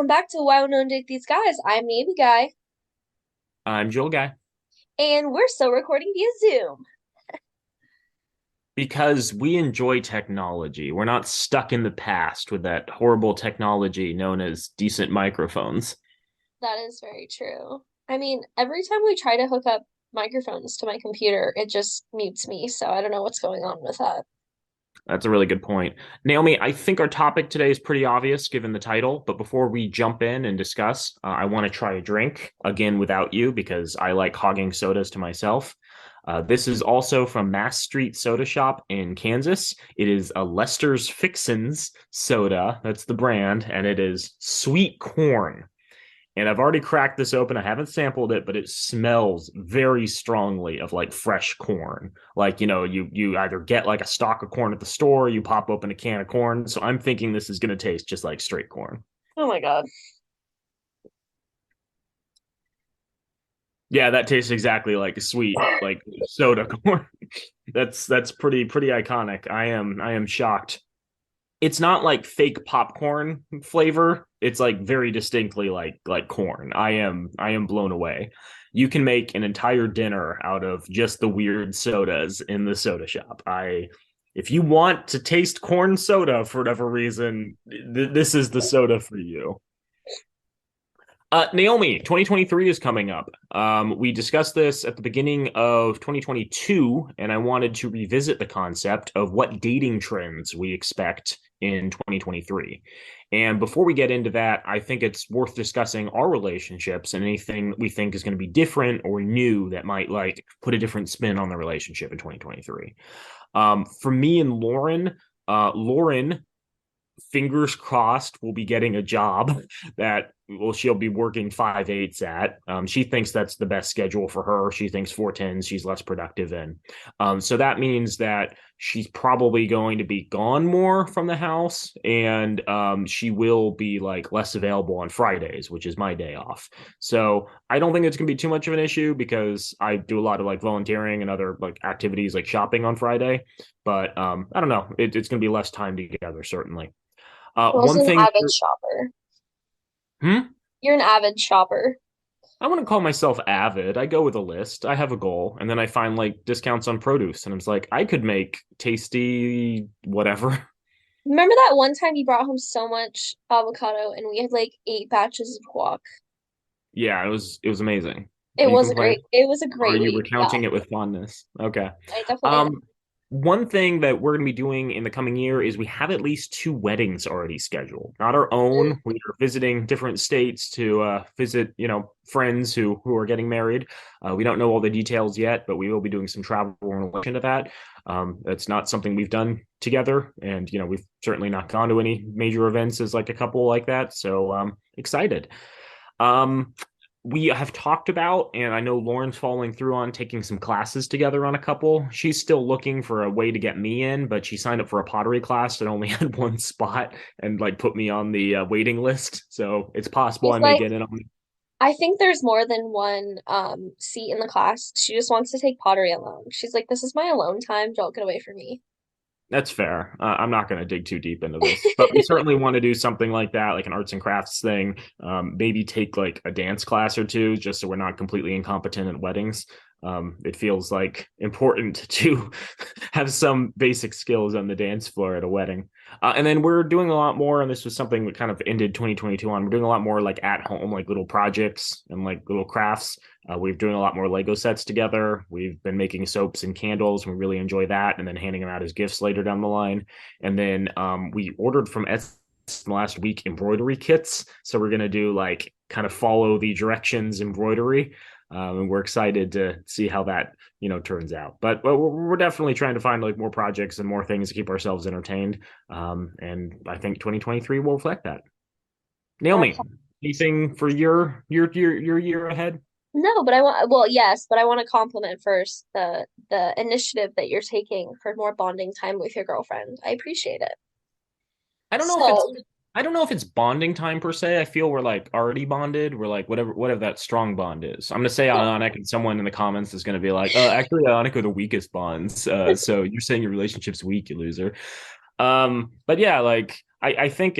Welcome back to Why We Don't Date These Guys. I'm Navy Guy, I'm Joel Guy. and we're still recording via Zoom. Because we enjoy technology. We're not stuck in the past with that horrible technology known as decent microphones. That is very true. I mean, every time we try to hook up microphones to my computer, it just mutes me, so I don't know what's going on with that. That's a really good point. Naomi, I think our topic today is pretty obvious given the title, but before we jump in and discuss, I want to try a drink again without you because I like hogging sodas to myself. This is also from Mass Street Soda Shop in Kansas. It is a Lester's Fixins soda. That's the brand, and it is sweet corn. And I've already cracked this open. I haven't sampled it, but it smells very strongly of like fresh corn. Like, you either get like a stalk of corn at the store, you pop open a can of corn. So I'm thinking this is going to taste just like straight corn. Oh my God. Yeah, that tastes exactly like a sweet like soda corn. That's pretty iconic. I am shocked. It's not like fake popcorn flavor. It's like very distinctly like corn. I am blown away. You can make an entire dinner out of just the weird sodas in the soda shop. I If you want to taste corn soda for whatever reason, this is the soda for you. Naomi, 2023 is coming up. We discussed this at the beginning of 2022, and I wanted to revisit the concept of what dating trends we expect in 2023. And before we get into that, I think it's worth discussing our relationships and anything we think is going to be different or new that might like put a different spin on the relationship in 2023. For me and Lauren, fingers crossed, will be getting a job that she'll be working 5/8 at. She thinks that's the best schedule for her. She thinks 4/10s she's less productive in. So that means that she's probably going to be gone more from the house, and she will be like less available on Fridays, which is my day off. So I don't think it's gonna be too much of an issue because I do a lot of like volunteering and other like activities like shopping on Friday. But I don't know. It's gonna be less time together, certainly. You're also One an thing, avid shopper. hmm? You're an avid shopper. I wouldn't call myself avid. I go with a list. I have a goal, and then I find like discounts on produce, and I'm just like, I could make tasty whatever. Remember that one time you brought home so much avocado and we had like 8 batches of guac? Yeah, it was amazing. Are It you was a complaining? great, it was a Or are great you week. Yeah, recounting it with fondness? Okay. I definitely am. Um, One thing that we're going to be doing in the coming year is we have at least two weddings already scheduled. Not our own. We are visiting different states to visit, friends who are getting married. We don't know all the details yet, but we will be doing some travel in relation to that. That's not something we've done together, and we've certainly not gone to any major events as like a couple like that. So excited. Um, we have talked about, and I know Lauren's following through on taking some classes together on a couple. She's still looking for a way to get me in, but she signed up for a pottery class that only had one spot and like put me on the waiting list. So it's possible She's I may like, get in on. I think there's more than one seat in the class. She just wants to take pottery alone. She's like, this is my alone time. Don't get away from me. That's fair. I'm not going to dig too deep into this, but we certainly want to do something like that, like an arts and crafts thing. Maybe take like a dance class or two, just so we're not completely incompetent at weddings. It feels like important to have some basic skills on the dance floor at a wedding. And then we're doing a lot more, and this was something that kind of ended 2022 on. We're doing a lot more like at home, like little projects and like little crafts. We're doing a lot more Lego sets together. We've been making soaps and candles. We really enjoy that, and then handing them out as gifts later down the line. And then we ordered from Etsy last week embroidery kits. So we're gonna do like kind of follow the directions embroidery. And we're excited to see how that turns out. But we're definitely trying to find like more projects and more things to keep ourselves entertained. And I think 2023 will reflect that. That's Naomi, anything for your year ahead? no, but I want, well, yes, but I want to compliment first the initiative that you're taking for more bonding time with your girlfriend. I appreciate it. I don't know if it's So, I don't know if it's bonding time per se. I feel we're like already bonded. We're like whatever that strong bond is. I'm gonna say yeah. Ionic, and someone in the comments is gonna be like, actually Ionic are the weakest bonds. So you're saying your relationship's weak, you loser. But yeah, like I think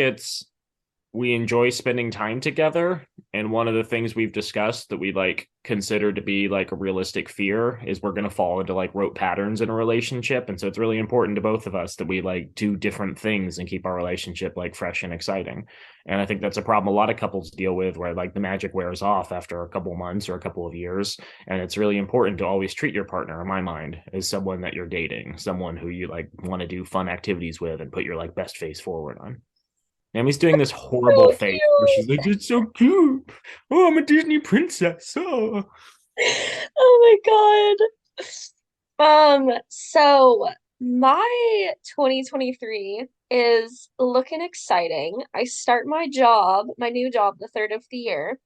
we enjoy spending time together. And one of the things we've discussed that we like consider to be like a realistic fear is we're going to fall into like rote patterns in a relationship. And so it's really important to both of us that we like do different things and keep our relationship like fresh and exciting. And I think that's a problem a lot of couples deal with where like the magic wears off after a couple of months or a couple of years. And it's really important to always treat your partner, in my mind, as someone that you're dating, someone who you like want to do fun activities with and put your like best face forward on. Naomi's doing this horrible So face where she's cute. like, "It's so cute. Oh, I'm a Disney princess." Oh. Oh my God. So my 2023 is looking exciting. I start my job, my new job, the third of the year.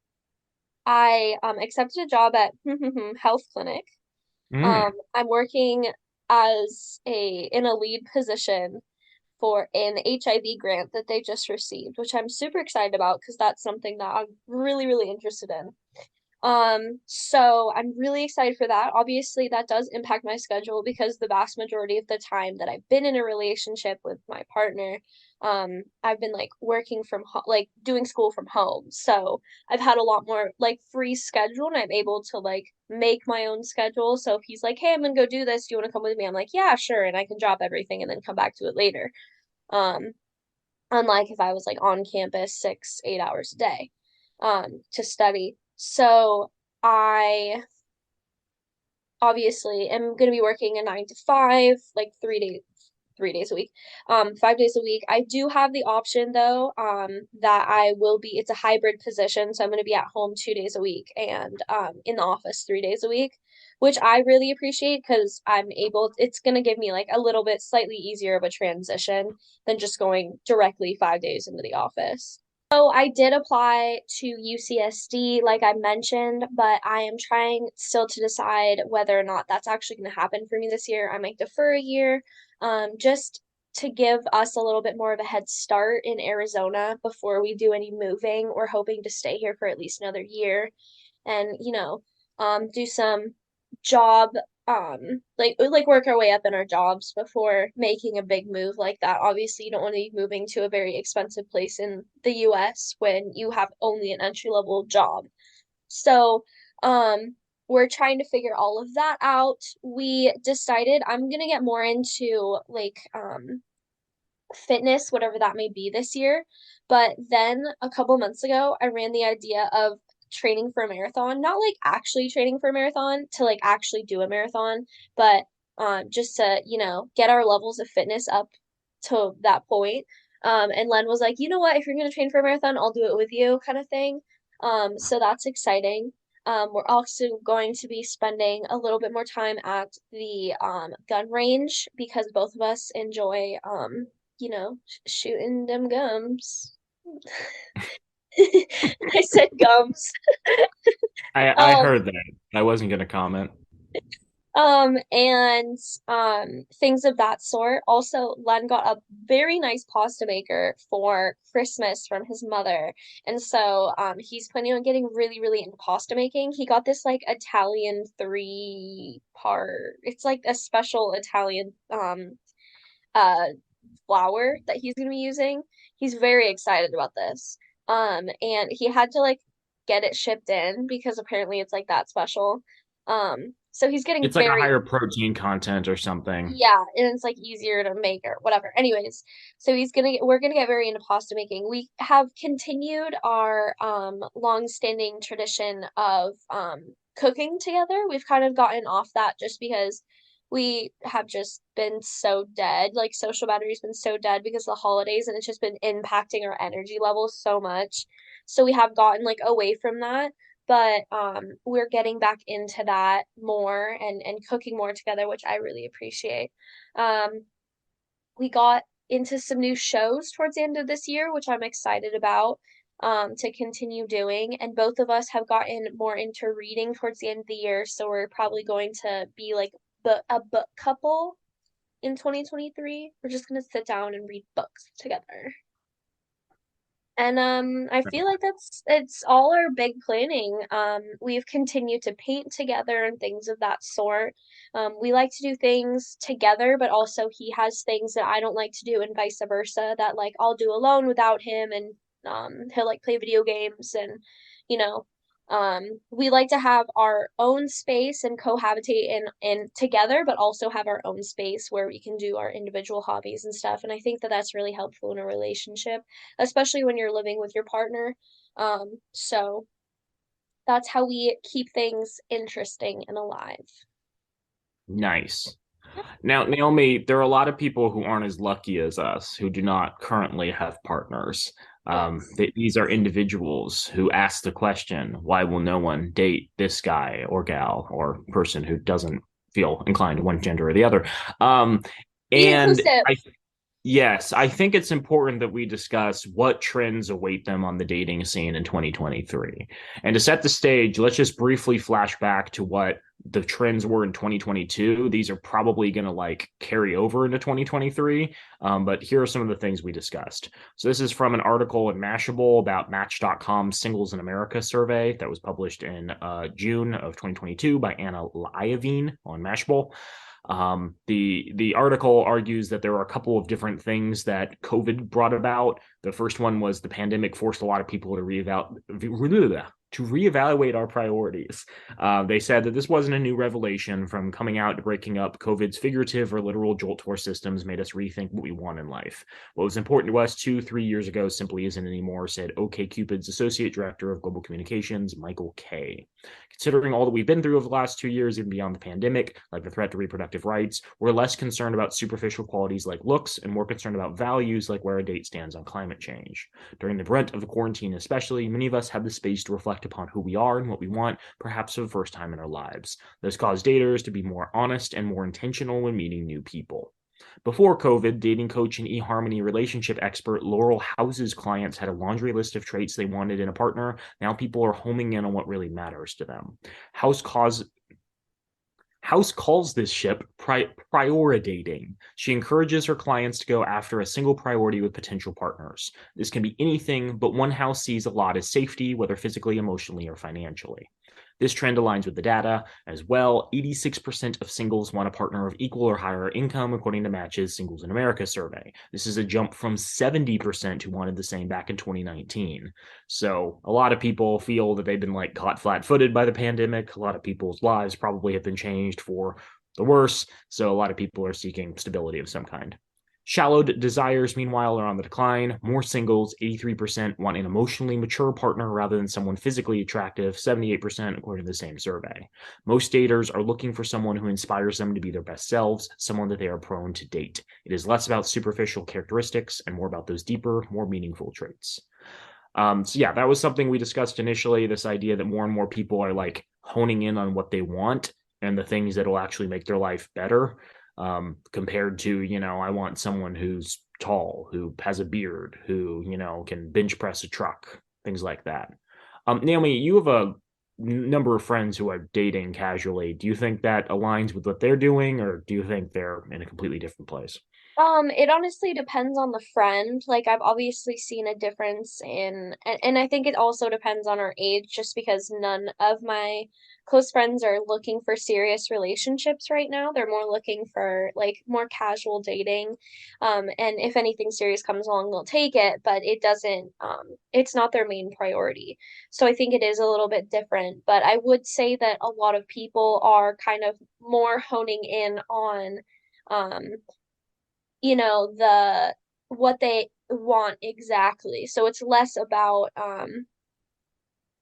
I accepted a job at health clinic. Mm. I'm working as a in a lead position for an HIV grant that they just received, which I'm super excited about because that's something that I'm really, really interested in. So I'm really excited for that. Obviously, that does impact my schedule because the vast majority of the time that I've been in a relationship with my partner, I've been like working from like doing school from home. So I've had a lot more like free schedule and I'm able to like make my own schedule. So if he's like, "Hey, I'm gonna go do this. Do you want to come with me?" I'm like, "Yeah, sure." And I can drop everything and then come back to it later. Um, Unlike if I was like on campus 6, 8 hours a day to study. So I obviously am going to be working a 9 to 5, like 3 days a week, 5 days a week. I do have the option though, that I will be, it's a hybrid position. So I'm going to be at home 2 days a week and in the office 3 days a week, which I really appreciate because it's going to give me like a little bit slightly easier of a transition than just going directly 5 days into the office. So I did apply to UCSD, like I mentioned, but I am trying still to decide whether or not that's actually going to happen for me this year. I might defer a year, just to give us a little bit more of a head start in Arizona before we do any moving. We're hoping to stay here for at least another year and, do some job like work our way up in our jobs before making a big move like that. Obviously, you don't want to be moving to a very expensive place in the US when you have only an entry level job. So, we're trying to figure all of that out. We decided I'm gonna get more into like fitness, whatever that may be this year. But then a couple months ago, I ran the idea of training for a marathon, not like actually training for a marathon to like actually do a marathon, but just to, get our levels of fitness up to that point. And Len was like, "You know what? If you're going to train for a marathon, I'll do it with you," kind of thing. So that's exciting. We're also going to be spending a little bit more time at the gun range because both of us enjoy shooting them gums. I said gums. I Um, heard that. I wasn't going to comment. and things of that sort. Also, Len got a very nice pasta maker for Christmas from his mother. And so he's planning on getting really, really into pasta making. He got this like Italian 3-part, it's like a special Italian uh flour that he's gonna be using. He's very excited about this. And he had to like get it shipped in because apparently it's like that special. So he's getting It's like a very higher protein content or something. yeah, and it's like easier to make or whatever. Anyways, so we're gonna get very into pasta making. We have continued our long-standing tradition of cooking together. We've kind of gotten off that just because we have just been so dead. Like social battery's been so dead because of the holidays and it's just been impacting our energy levels so much. So we have gotten like away from that, but we're getting back into that more and cooking more together, which I really appreciate. Um, we got into some new shows towards the end of this year, which I'm excited about to continue doing. And both of us have gotten more into reading towards the end of the year, so we're probably going to be like a book couple in 2023. We're just gonna sit down and read books together. And I feel like it's all our big planning. We've continued to paint together and things of that sort. We like to do things together, but also he has things that I don't like to do and vice versa that like I'll do alone without him and He'll like play video games and, you know, we like to have our own space and cohabitate in together, but also have our own space where we can do our individual hobbies and stuff. And I think that that's really helpful in a relationship, especially when you're living with your partner. So that's how we keep things interesting and alive. Nice. Yep. Now, Naomi, there are a lot of people who aren't as lucky as us who do not currently have partners. Yes. These are individuals who ask the question, why will no one date this guy or gal or person who doesn't feel inclined to one gender or the other? Um, Be and inclusive. I Yes, I think it's important that we discuss what trends await them on the dating scene in 2023. And to set the stage, let's just briefly flash back to what the trends were in 2022. These are probably going to like carry over into 2023. But here are some of the things we discussed. So this is from an article in Mashable about Match.com Singles in America survey that was published in June of 2022 by Anna Iovine on Mashable. The article argues that there are a couple of different things that COVID brought about. The first one was the pandemic forced a lot of people to reevaluate our priorities. They said that this wasn't a new revelation. From coming out to breaking up, COVID's figurative or literal jolt to our systems made us rethink what we want in life. What was important to us 2, 3 years ago simply isn't anymore, said Cupid's Associate Director of Global Communications, Michael Kay. Considering all that we've been through over the last 2 years, even beyond the pandemic, like the threat to reproductive rights, we're less concerned about superficial qualities like looks and more concerned about values like where a date stands on climate change. During the brunt of the quarantine especially, many of us have the space to reflect upon who we are and what we want, perhaps for the first time in our lives. This caused daters to be more honest and more intentional when meeting new people. Before COVID, dating coach and eHarmony relationship expert Laurel House's clients had a laundry list of traits they wanted in a partner. Now people are homing in on what really matters to them. House calls this ship prioridating. She encourages her clients to go after a single priority with potential partners. This can be anything, but one House sees a lot as safety, whether physically, emotionally, or financially. This trend aligns with the data as well. 86% of singles want a partner of equal or higher income, according to Match's Singles in America survey. This is a jump from 70% who wanted the same back in 2019. So a lot of people feel that they've been like caught flat-footed by the pandemic. A lot of people's lives probably have been changed for the worse. So a lot of people are seeking stability of some kind. Shallow desires, meanwhile, are on the decline. More singles, 83%, want an emotionally mature partner rather than someone physically attractive, 78%, according to the same survey. Most daters are looking for someone who inspires them to be their best selves, someone that they are prone to date. It is less about superficial characteristics and more about those deeper, more meaningful traits. So yeah, that was something we discussed initially, this idea that more and more people are like honing in on what they want and the things that will actually make their life better, compared to, I want someone who's tall, who has a beard, who, can bench press a truck, things like that. Naomi, you have a number of friends who are dating casually. Do you think that aligns with what they're doing, or do you think they're in a completely different place? It honestly depends on the friend. Like I've obviously seen a difference and I think it also depends on our age, just because none of my close friends are looking for serious relationships right now. They're more looking for like more casual dating. And if anything serious comes along, they'll take it, but it's not their main priority. So I think it is a little bit different, but I would say that a lot of people are kind of more honing in on um the what they want exactly. So it's less about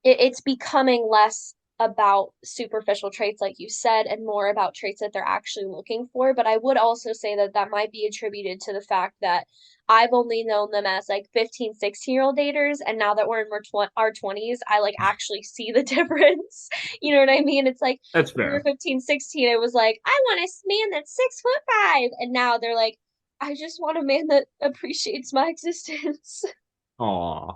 it's becoming less about superficial traits like you said and more about traits that they're actually looking for. But I would also say that that might be attributed to the fact that I've only known them as like 15, 16-year-old daters, and now that we're in our 20s, I like actually see the difference. You know what I mean? It's like That's when we were fair. 15, 16, it was like, I want a man that's 6'5", and now they're like, I just want a man that appreciates my existence. Aw,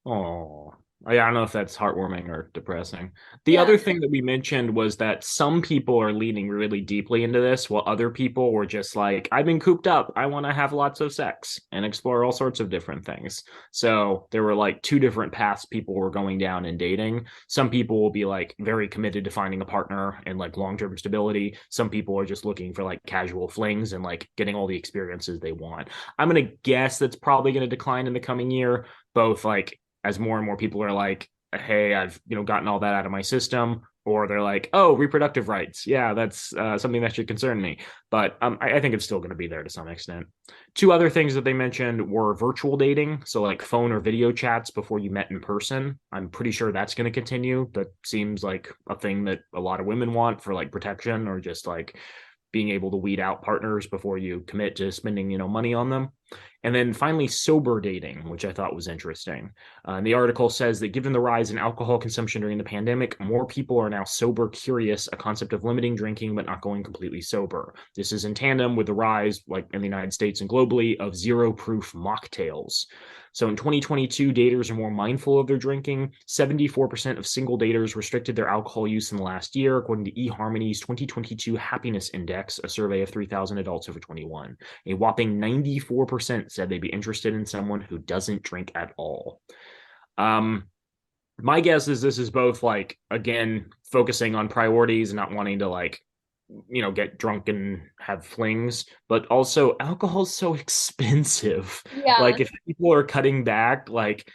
aw. Yeah, I don't know if that's heartwarming or depressing. The Yeah. other thing that we mentioned was that some people are leaning really deeply into this, while other people were just like, I've been cooped up. I want to have lots of sex and explore all sorts of different things. So there were like two different paths people were going down in dating. Some people will be like very committed to finding a partner and like long-term stability. Some people are just looking for like casual flings and like getting all the experiences they want. I'm going to guess that's probably going to decline in the coming year, both like as more and more people are like, hey, I've gotten all that out of my system, or they're like, oh, reproductive rights, yeah, that's something that should concern me. But I think it's still going to be there to some extent. Two other things that they mentioned were virtual dating, so like phone or video chats before you met in person. I'm pretty sure that's going to continue. That seems like a thing that a lot of women want for like protection or just like being able to weed out partners before you commit to spending money on them. And then finally, sober dating, which I thought was interesting. And the article says that given the rise in alcohol consumption during the pandemic, more people are now sober curious, a concept of limiting drinking but not going completely sober. This is in tandem with the rise, like in the United States and globally, of zero proof mocktails. So in 2022, daters are more mindful of their drinking. 74% of single daters restricted their alcohol use in the last year, according to eHarmony's 2022 Happiness Index, a survey of 3,000 adults over 21. A whopping 94% said they'd be interested in someone who doesn't drink at all. Um, my guess is this is both like, again, focusing on priorities and not wanting to like get drunk and have flings, but also alcohol's so expensive. Yeah. Like if people are cutting back, like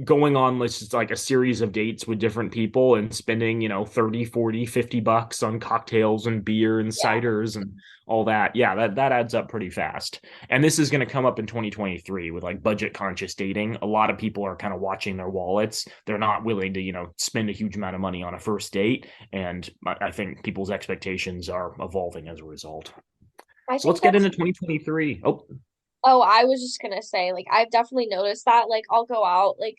going on just like a series of dates with different people and spending 30, 40, 50 bucks on cocktails and beer and Yeah. ciders and all that, yeah, that adds up pretty fast. And this is going to come up in 2023 with like budget conscious dating. A lot of people are kind of watching their wallets. They're not willing to spend a huge amount of money on a first date, and I think people's expectations are evolving as a result. I So think let's get that's into 2023. Oh, Oh, I was just gonna say, like, I've definitely noticed that. Like, I'll go out, like,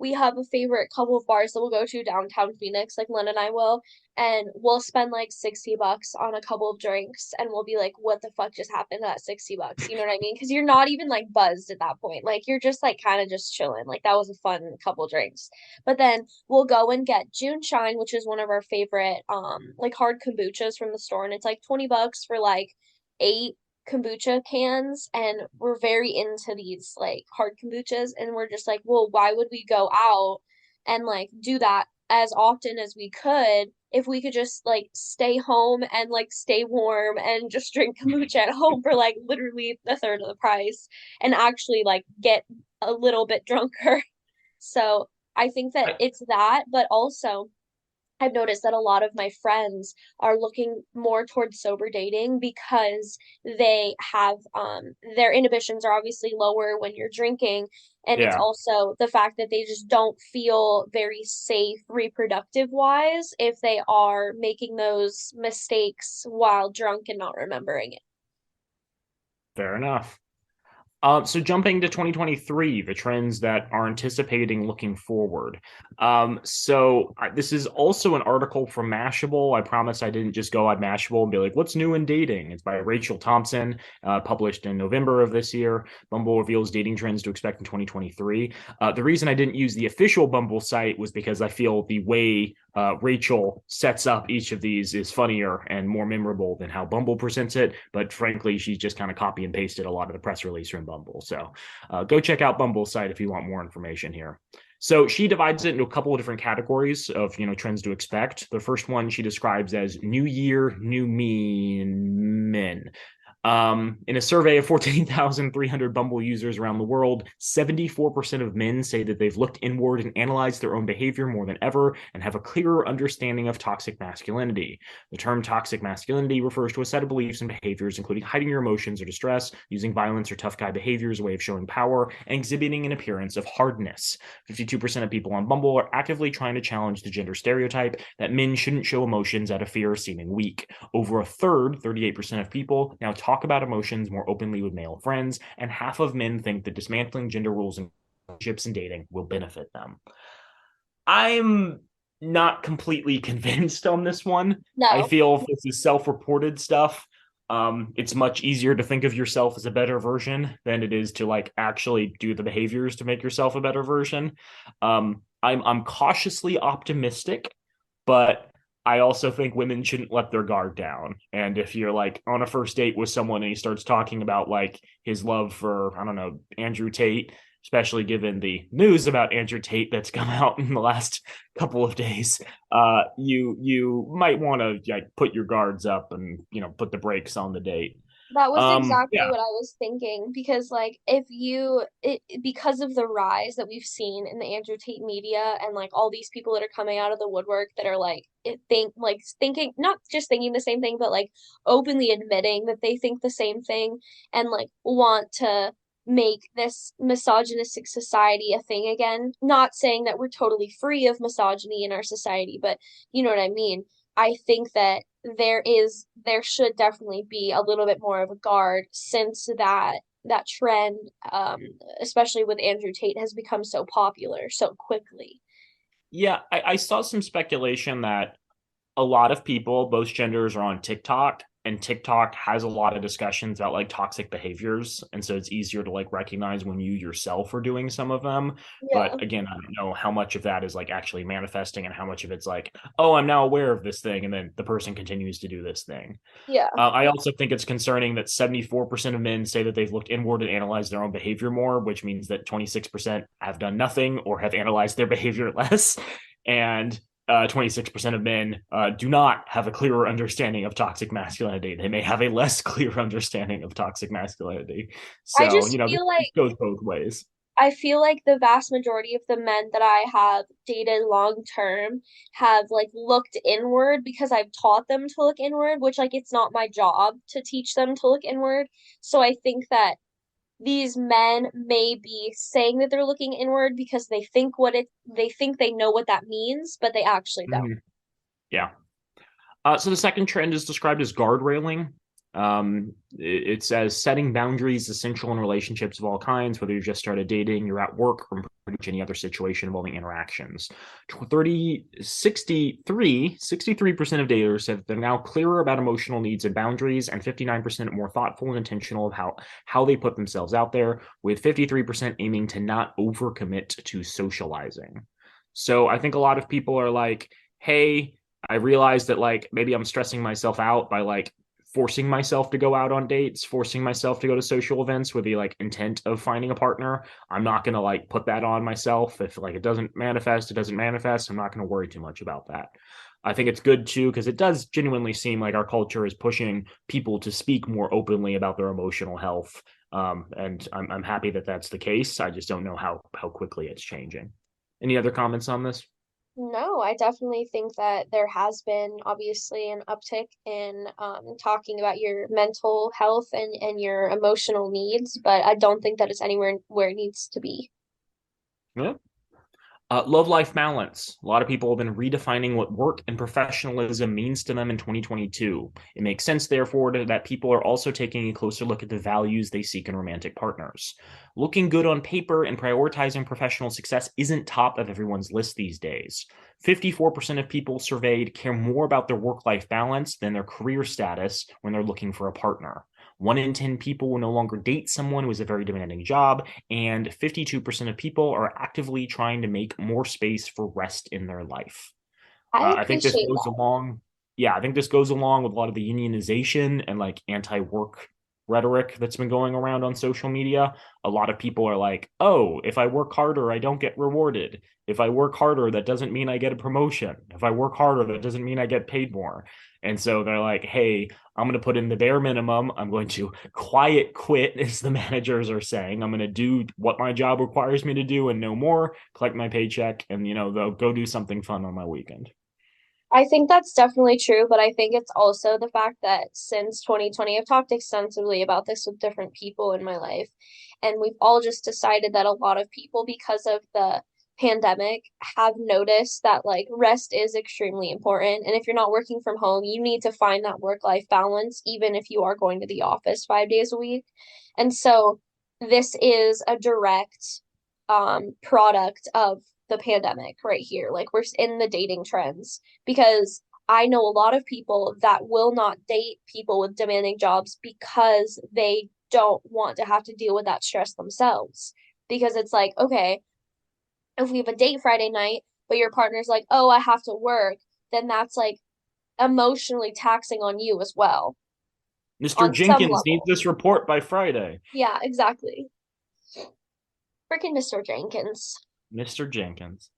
we have a favorite couple of bars that we'll go to downtown Phoenix, like Len and I will, and we'll spend like 60 bucks on a couple of drinks, and we'll be like, what the fuck just happened to that 60 bucks? You know what I mean? Because you're not even like buzzed at that point. Like, you're just like kind of just chilling. Like, that was a fun couple drinks. But then we'll go and get June Shine, which is one of our favorite, like hard kombuchas from the store, and it's like 20 bucks for like eight kombucha cans, and we're very into these like hard kombuchas, and we're just like, well, why would we go out and like do that as often as we could if we could just like stay home and like stay warm and just drink kombucha at home for like literally a third of the price and actually like get a little bit drunker. So I think that I, it's that, but also I've noticed that a lot of my friends are looking more towards sober dating because they have their inhibitions are obviously lower when you're drinking, and it's yeah. also the fact that they just don't feel very safe reproductive wise if they are making those mistakes while drunk and not remembering it. Fair enough. So jumping to 2023, the trends that are anticipating looking forward. This is also an article from Mashable. I promise I didn't just go on Mashable and be like, what's new in dating? It's by Rachel Thompson, published in November of this year. Bumble reveals dating trends to expect in 2023. The reason I didn't use the official Bumble site was because I feel the way Rachel sets up each of these is funnier and more memorable than how Bumble presents it. But frankly, she's just kind of copy and pasted a lot of the press release from Bumble. So go check out Bumble's site if you want more information here. So she divides it into a couple of different categories of trends to expect. The first one she describes as New Year, New Me Men. In a survey of 14,300 Bumble users around the world, 74% of men say that they've looked inward and analyzed their own behavior more than ever and have a clearer understanding of toxic masculinity. The term toxic masculinity refers to a set of beliefs and behaviors, including hiding your emotions or distress, using violence or tough guy behavior as a way of showing power, and exhibiting an appearance of hardness. 52% of people on Bumble are actively trying to challenge the gender stereotype that men shouldn't show emotions out of fear of seeming weak. Over a third, 38% of people, now talk about emotions more openly with male friends, and half of men think that dismantling gender rules in relationships and dating will benefit them. I'm not completely convinced on this one. I No. feel if this is self-reported stuff, It's much easier to think of yourself as a better version than it is to like actually do the behaviors to make yourself a better version. I'm cautiously optimistic, but I also think women shouldn't let their guard down. And if you're like on a first date with someone and he starts talking about like his love for, I don't know, Andrew Tate, especially given the news about Andrew Tate that's come out in the last couple of days, you might want to like put your guards up and put the brakes on the date. That was exactly Yeah. what I was thinking because like if you because of the rise that we've seen in the Andrew Tate media and like all these people that are coming out of the woodwork that are like thinking not just thinking the same thing but like openly admitting that they think the same thing and like want to make this misogynistic society a thing again. Not saying that we're totally free of misogyny in our society, but you know what I mean. I think that there should definitely be a little bit more of a guard since that trend, especially with Andrew Tate, has become so popular so quickly. Yeah, I saw some speculation that a lot of people, both genders, are on TikTok, and TikTok has a lot of discussions about like toxic behaviors, and so it's easier to like recognize when you yourself are doing some of them. Yeah, But again, I don't know how much of that is like actually manifesting, and how much of it's like, oh, I'm now aware of this thing, and then the person continues to do this thing. yeah. I also think it's concerning that 74% of men say that they've looked inward and analyzed their own behavior more, which means that 26% have done nothing or have analyzed their behavior less. And 26% of men do not have a clearer understanding of toxic masculinity. They may have a less clear understanding of toxic masculinity. I So, just feel this like goes both ways. I feel like the vast majority of the men that I have dated long term have like looked inward because I've taught them to look inward, which like it's not my job to teach them to look inward. So I think that these men may be saying that they're looking inward because they think they know what that means, but they actually don't. Mhm. Yeah. So the second trend is described as guard railing. It says setting boundaries essential in relationships of all kinds, whether you just started dating, you're at work, or pretty much any other situation involving interactions. 63% of daters said they're now clearer about emotional needs and boundaries, and 59% more thoughtful and intentional of how they put themselves out there, with 53% aiming to not overcommit to socializing. So I think a lot of people are like, hey, I realized that like maybe I'm stressing myself out by like forcing myself to go out on dates, forcing myself to go to social events with the like intent of finding a partner. I'm not going to like put that on myself. If like it doesn't manifest, it doesn't manifest. I'm not going to worry too much about that. I think it's good too because it does genuinely seem like our culture is pushing people to speak more openly about their emotional health. And I'm happy that that's the case. I just don't know how quickly it's changing. Any other comments on this? No, I definitely think that there has been obviously an uptick in talking about your mental health and your emotional needs, but I don't think that it's anywhere where it needs to be. Yeah. Love life balance. A lot of people have been redefining what work and professionalism means to them in 2022. It makes sense, therefore, that people are also taking a closer look at the values they seek in romantic partners. Looking good on paper and prioritizing professional success isn't top of everyone's list these days. 54% of people surveyed care more about their work life balance than their career status when they're looking for a partner. 1 in 10 people will no longer date someone who has a very demanding job, and 52% of people are actively trying to make more space for rest in their life. I I think this appreciate goes that. along. Yeah, I think this goes along with a lot of the unionization and like anti-work rhetoric that's been going around on social media. A lot of people are like, "Oh, if I work harder, I don't get rewarded. If I work harder, that doesn't mean I get a promotion. If I work harder, that doesn't mean I get paid more." And so they're like, "Hey, I'm going to put in the bare minimum. I'm going to quiet quit, as the managers are saying. I'm going to do what my job requires me to do and no more, collect my paycheck, and they'll go do something fun on my weekend." I think that's definitely true, but I think it's also the fact that since 2020, I've talked extensively about this with different people in my life, and we've all just decided that a lot of people, because of the pandemic, have noticed that like rest is extremely important. And if you're not working from home, you need to find that work-life balance, even if you are going to the office 5 days a week. And so this is a direct product of the pandemic right here. Like we're in the dating trends because I know a lot of people that will not date people with demanding jobs because they don't want to have to deal with that stress themselves. Because it's like, okay, if we have a date Friday night, but your partner's like, oh, I have to work, then that's like emotionally taxing on you as well, Mr. on some Jenkins needs level. this report by Friday. Yeah, exactly. Freaking Mr. Jenkins. Mr. Jenkins.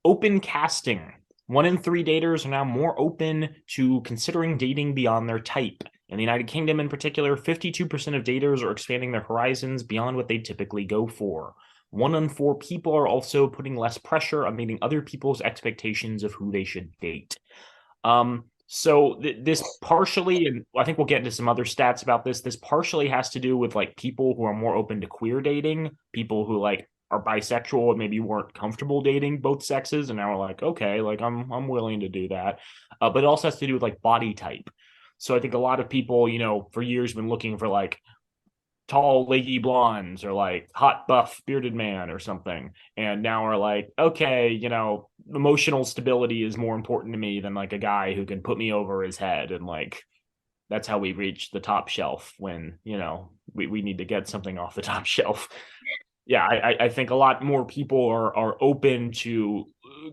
Open casting. 1 in 3 daters are now more open to considering dating beyond their type. In the United Kingdom, in particular, 52% of daters are expanding their horizons beyond what they typically go for. 1 in 4 people are also putting less pressure on meeting other people's expectations of who they should date. This partially, and I think we'll get into some other stats about this. This partially has to do with like people who are more open to queer dating, people who like are bisexual and maybe weren't comfortable dating both sexes, and now are like, okay, like I'm willing to do that. But it also has to do with like body type. So I think a lot of people, for years been looking for like tall, leggy blondes or like hot, buff, bearded man or something. And now are like, okay, emotional stability is more important to me than like a guy who can put me over his head. And like, that's how we reach the top shelf when, we need to get something off the top shelf. Yeah, I think a lot more people are open to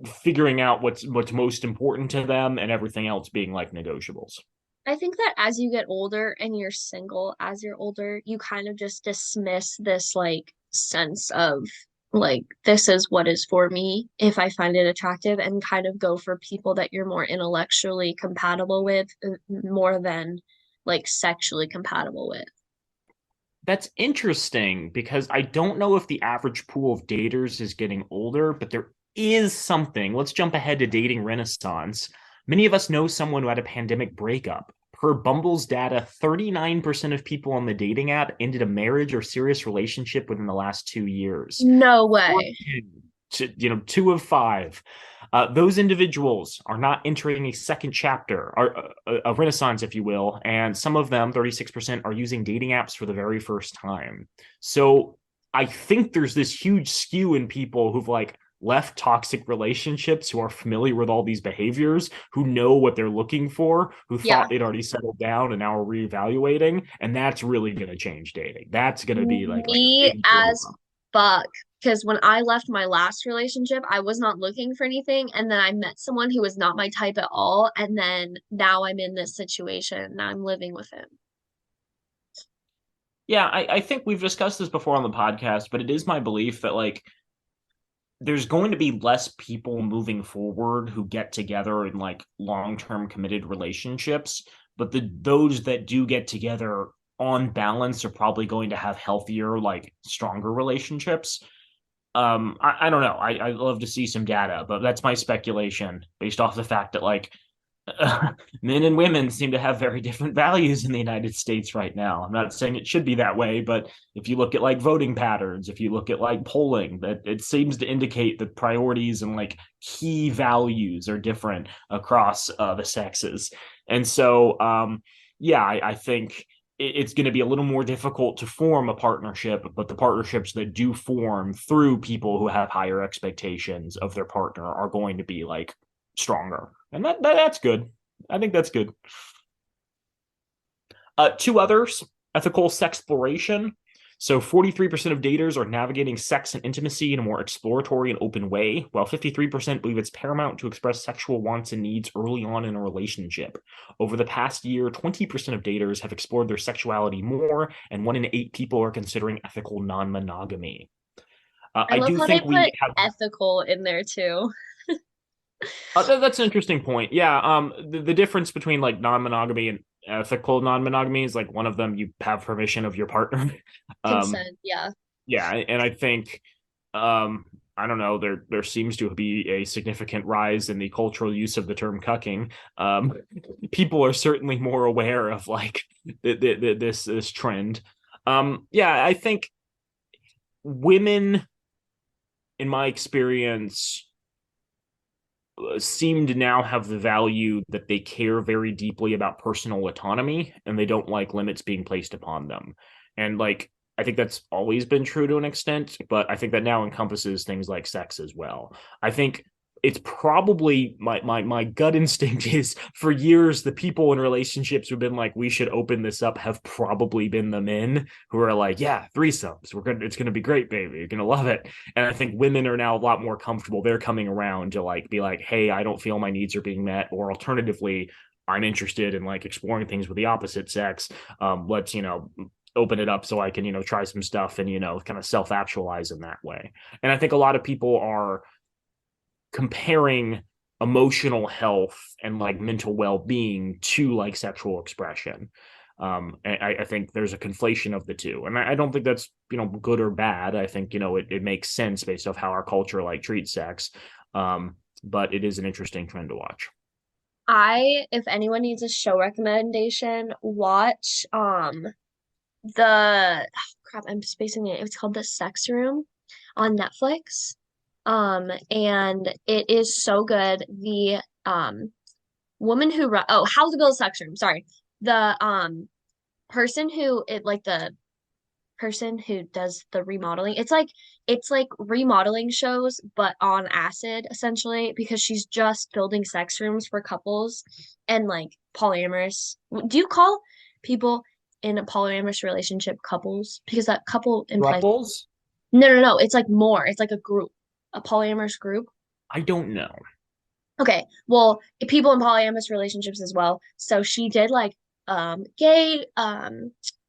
figuring out what's most important to them and everything else being like negotiables. I think that as you get older and you're single, as you're older, you kind of just dismiss this like sense of like, this is what is for me if I find it attractive, and kind of go for people that you're more intellectually compatible with more than like sexually compatible with. That's interesting because I don't know if the average pool of daters is getting older, but there is something. Let's jump ahead to dating renaissance. Many of us know someone who had a pandemic breakup. Per Bumble's data, 39% of people on the dating app ended a marriage or serious relationship within the last 2 years. No way. 2 of 5. Those individuals are not entering a second chapter, or a renaissance, if you will, and some of them, 36%, are using dating apps for the very first time. So I think there's this huge skew in people who've like left toxic relationships, who are familiar with all these behaviors, who know what they're looking for, who Yeah. thought they'd already settled down and now are reevaluating, and that's really going to change dating. That's going to be like a Me big as blow. fuck. Because when I left my last relationship, I was not looking for anything. And then I met someone who was not my type at all. And then now I'm in this situation and I'm living with him. Yeah, I think we've discussed this before on the podcast, but it is my belief that like there's going to be less people moving forward who get together in like long-term committed relationships, but those that do get together on balance are probably going to have healthier, like stronger relationships. I don't know. I love to see some data, but that's my speculation based off the fact that like men and women seem to have very different values in the United States right now. I'm not saying it should be that way, but if you look at like voting patterns, if you look at like polling, that it seems to indicate that priorities and like key values are different across the sexes. And so, yeah, I think it's going to be a little more difficult to form a partnership, but the partnerships that do form through people who have higher expectations of their partner are going to be like stronger, and that's good. I think that's good. Two others: ethical sexploration. So 43% of daters are navigating sex and intimacy in a more exploratory and open way, while 53% believe it's paramount to express sexual wants and needs early on in a relationship. Over the past year, 20% of daters have explored their sexuality more, and 1 in 8 people are considering ethical non-monogamy. I I love do how they think we put have ethical in there too. that's an interesting point. Yeah, the difference between like non-monogamy and ethical non-monogamy is like one of them you have permission of your partner. um, Consent, yeah. yeah, and I think I don't know, there seems to be a significant rise in the cultural use of the term cucking. People are certainly more aware of like this trend. Yeah, I think women, in my experience, seem to now have the value that they care very deeply about personal autonomy and they don't like limits being placed upon them. And like, I think that's always been true to an extent, but I think that now encompasses things like sex as well. I think it's probably my gut instinct is for years the people in relationships who've been like we should open this up have probably been the men who are like, yeah, threesomes, it's gonna be great, baby, you're gonna love it. And I think women are now a lot more comfortable. They're coming around to like be like, hey, I don't feel my needs are being met, or alternatively, I'm interested in like exploring things with the opposite sex. Let's open it up so I can try some stuff and kind of self actualize in that way. And I think a lot of people are comparing emotional health and like mental well-being to like sexual expression. I think there's a conflation of the two, and I don't think that's good or bad. I think it makes sense based off how our culture like treats sex. But it is an interesting trend to watch. If anyone needs a show recommendation, watch crap, I'm spacing it. It's called The Sex Room on Netflix. And it is so good. The woman who run How to Build a Sex Room. Sorry. The person who it like the person who does the remodeling. It's like remodeling shows, but on acid, essentially, because she's just building sex rooms for couples and like polyamorous. Do you call people in a polyamorous relationship couples? Because that couple implies Ruffles? no, no, no. It's like more. It's like a group, a polyamorous group. I don't know. Okay, well, people in polyamorous relationships as well. So gay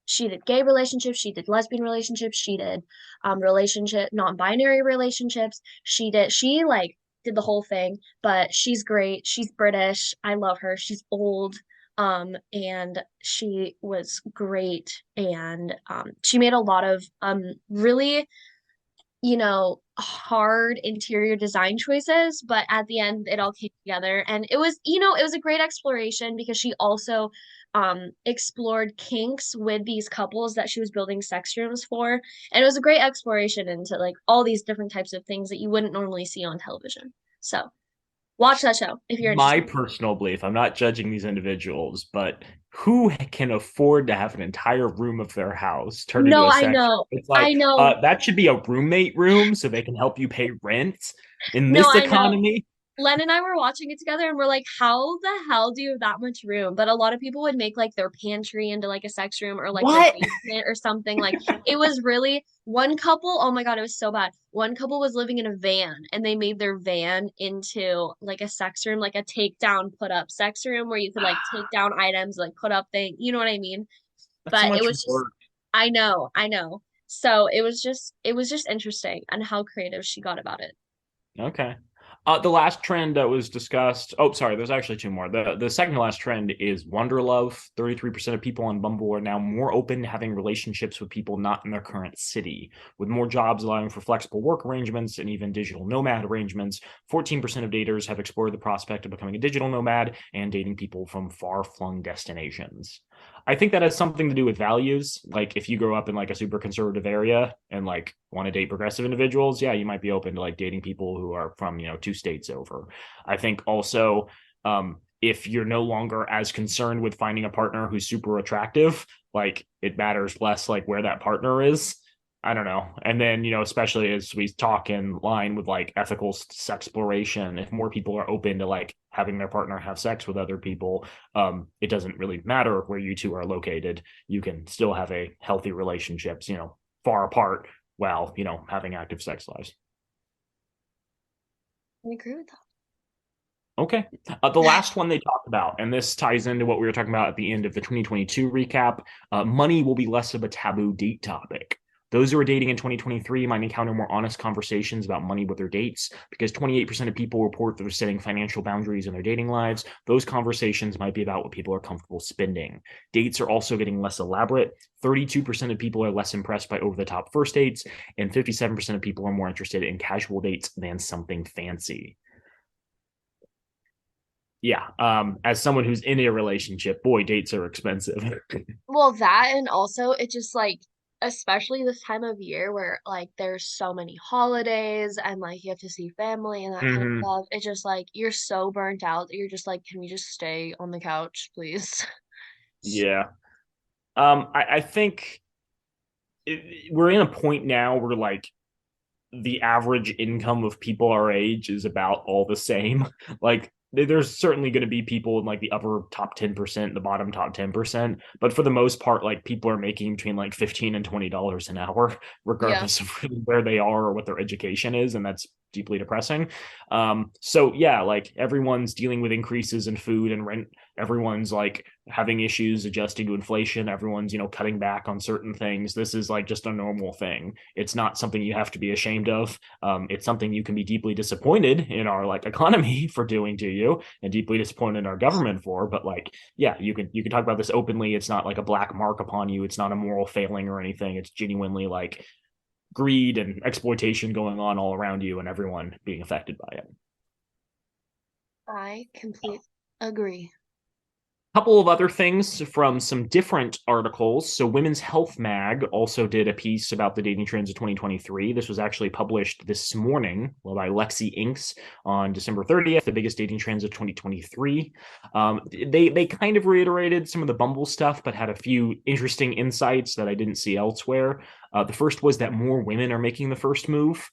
she did gay relationships, she did lesbian relationships, she did relationship non-binary relationships. She like did the whole thing, but she's great. She's British. I love her. She's old. And she was great, and she made a lot of really hard interior design choices, but at the end it all came together. And it was a great exploration because she also explored kinks with these couples that she was building sex rooms for. And it was a great exploration into like all these different types of things that you wouldn't normally see on television. So watch that show if you're My interested. personal belief, I'm not judging these individuals, but who can afford to have an entire room of their house turned into No, a I section? know. It's I like, know. that should be a roommate room so they can help you pay rent in No, this I know. economy. Len and I were watching it together and we're like, how the hell do you have that much room? But a lot of people would make like their pantry into like a sex room or like their What? basement or something. Like it was really one couple, oh my God, it was so bad. One couple was living in a van and they made their van into like a sex room, like a takedown put up sex room where you could like take down items, like put up things, you know what I mean? That's so But it much was just, work. I know, I know. So it was just interesting and how creative she got about it. Okay. The last trend that was discussed. Oh, sorry. There's actually two more. The second to last trend is wonder love. 33% of people on Bumble are now more open to having relationships with people not in their current city. With more jobs allowing for flexible work arrangements and even digital nomad arrangements, 14% of daters have explored the prospect of becoming a digital nomad and dating people from far-flung destinations. I think that has something to do with values. Like if you grow up in like a super conservative area and like want to date progressive individuals, yeah, you might be open to like dating people who are from, two states over. I think also if you're no longer as concerned with finding a partner who's super attractive, like it matters less like where that partner is. I don't know. And then, especially as we talk in line with like ethical exploration, if more people are open to like having their partner have sex with other people, it doesn't really matter where you two are located. You can still have a healthy relationships, far apart while, having active sex lives. I agree with Okay. The that. last one they talked about, and this ties into what we were talking about at the end of the 2022 recap, money will be less of a taboo date topic. Those who are dating in 2023 might encounter more honest conversations about money with their dates because 28% of people report that they're setting financial boundaries in their dating lives. Those conversations might be about what people are comfortable spending. Dates are also getting less elaborate. 32% of people are less impressed by over the top first dates, and 57% of people are more interested in casual dates than something fancy. Yeah, as someone who's in a relationship, boy, dates are expensive. Well, that and also it just like, especially this time of year where like there's so many holidays and like you have to see family and that kind of Hmm. stuff. It's just like you're so burnt out that you're just like, can we just stay on the couch, please? Yeah. I think we're in a point now where like the average income of people our age is about all the same. Like there's certainly going to be people in like the upper top 10%, the bottom top 10%, but for the most part, like people are making between like 15 and $20 an hour, Yeah. regardless of really where they are or what their education is, and that's deeply depressing. So yeah, like everyone's dealing with increases in food and rent. Everyone's like having issues adjusting to inflation. Everyone's, cutting back on certain things. This is like just a normal thing. It's not something you have to be ashamed of. It's something you can be deeply disappointed in our like economy for doing to you, and deeply disappointed in our government for. But like, yeah, you can talk about this openly. It's not like a black mark upon you. It's not a moral failing or anything. It's genuinely like greed and exploitation going on all around you, and everyone being affected by it. I completely agree. Couple of other things from some different articles. So, Women's Health Mag also did a piece about the dating trends of 2023. This was actually published this morning by Lexi Inks on December 30th, the biggest dating trends of 2023. They kind of reiterated some of the Bumble stuff, but had a few interesting insights that I didn't see elsewhere. The first was that more women are making the first move.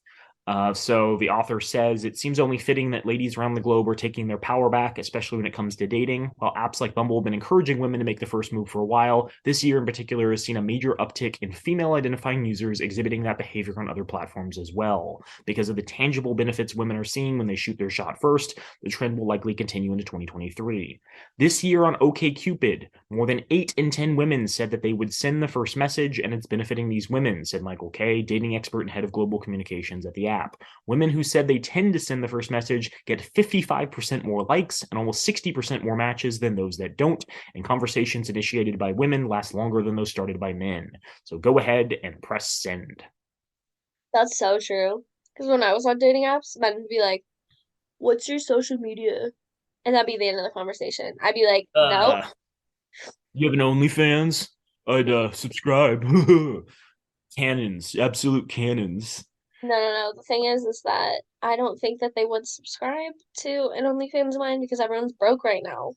So the author says it seems only fitting that ladies around the globe are taking their power back, especially when it comes to dating. While apps like Bumble have been encouraging women to make the first move for a while, this year in particular has seen a major uptick in female identifying users exhibiting that behavior on other platforms as well. Because of the tangible benefits women are seeing when they shoot their shot first, the trend will likely continue into 2023. This year on OkCupid, more than 8 in 10 women said that they would send the first message, and it's benefiting these women, said Michael Kay, dating expert and head of global communications at the app. Women who said they tend to send the first message get 55% more likes and almost 60% more matches than those that don't, and conversations initiated by women last longer than those started by men. So go ahead and press send. That's so true. Because when I was on dating apps, men would be like, "What's your social media?" And that'd be the end of the conversation. I'd be like, "Nope." You have an OnlyFans? I'd subscribe. Cannons, absolute cannons. No. The thing is that I don't think that they would subscribe to an OnlyFans of mine because everyone's broke right now.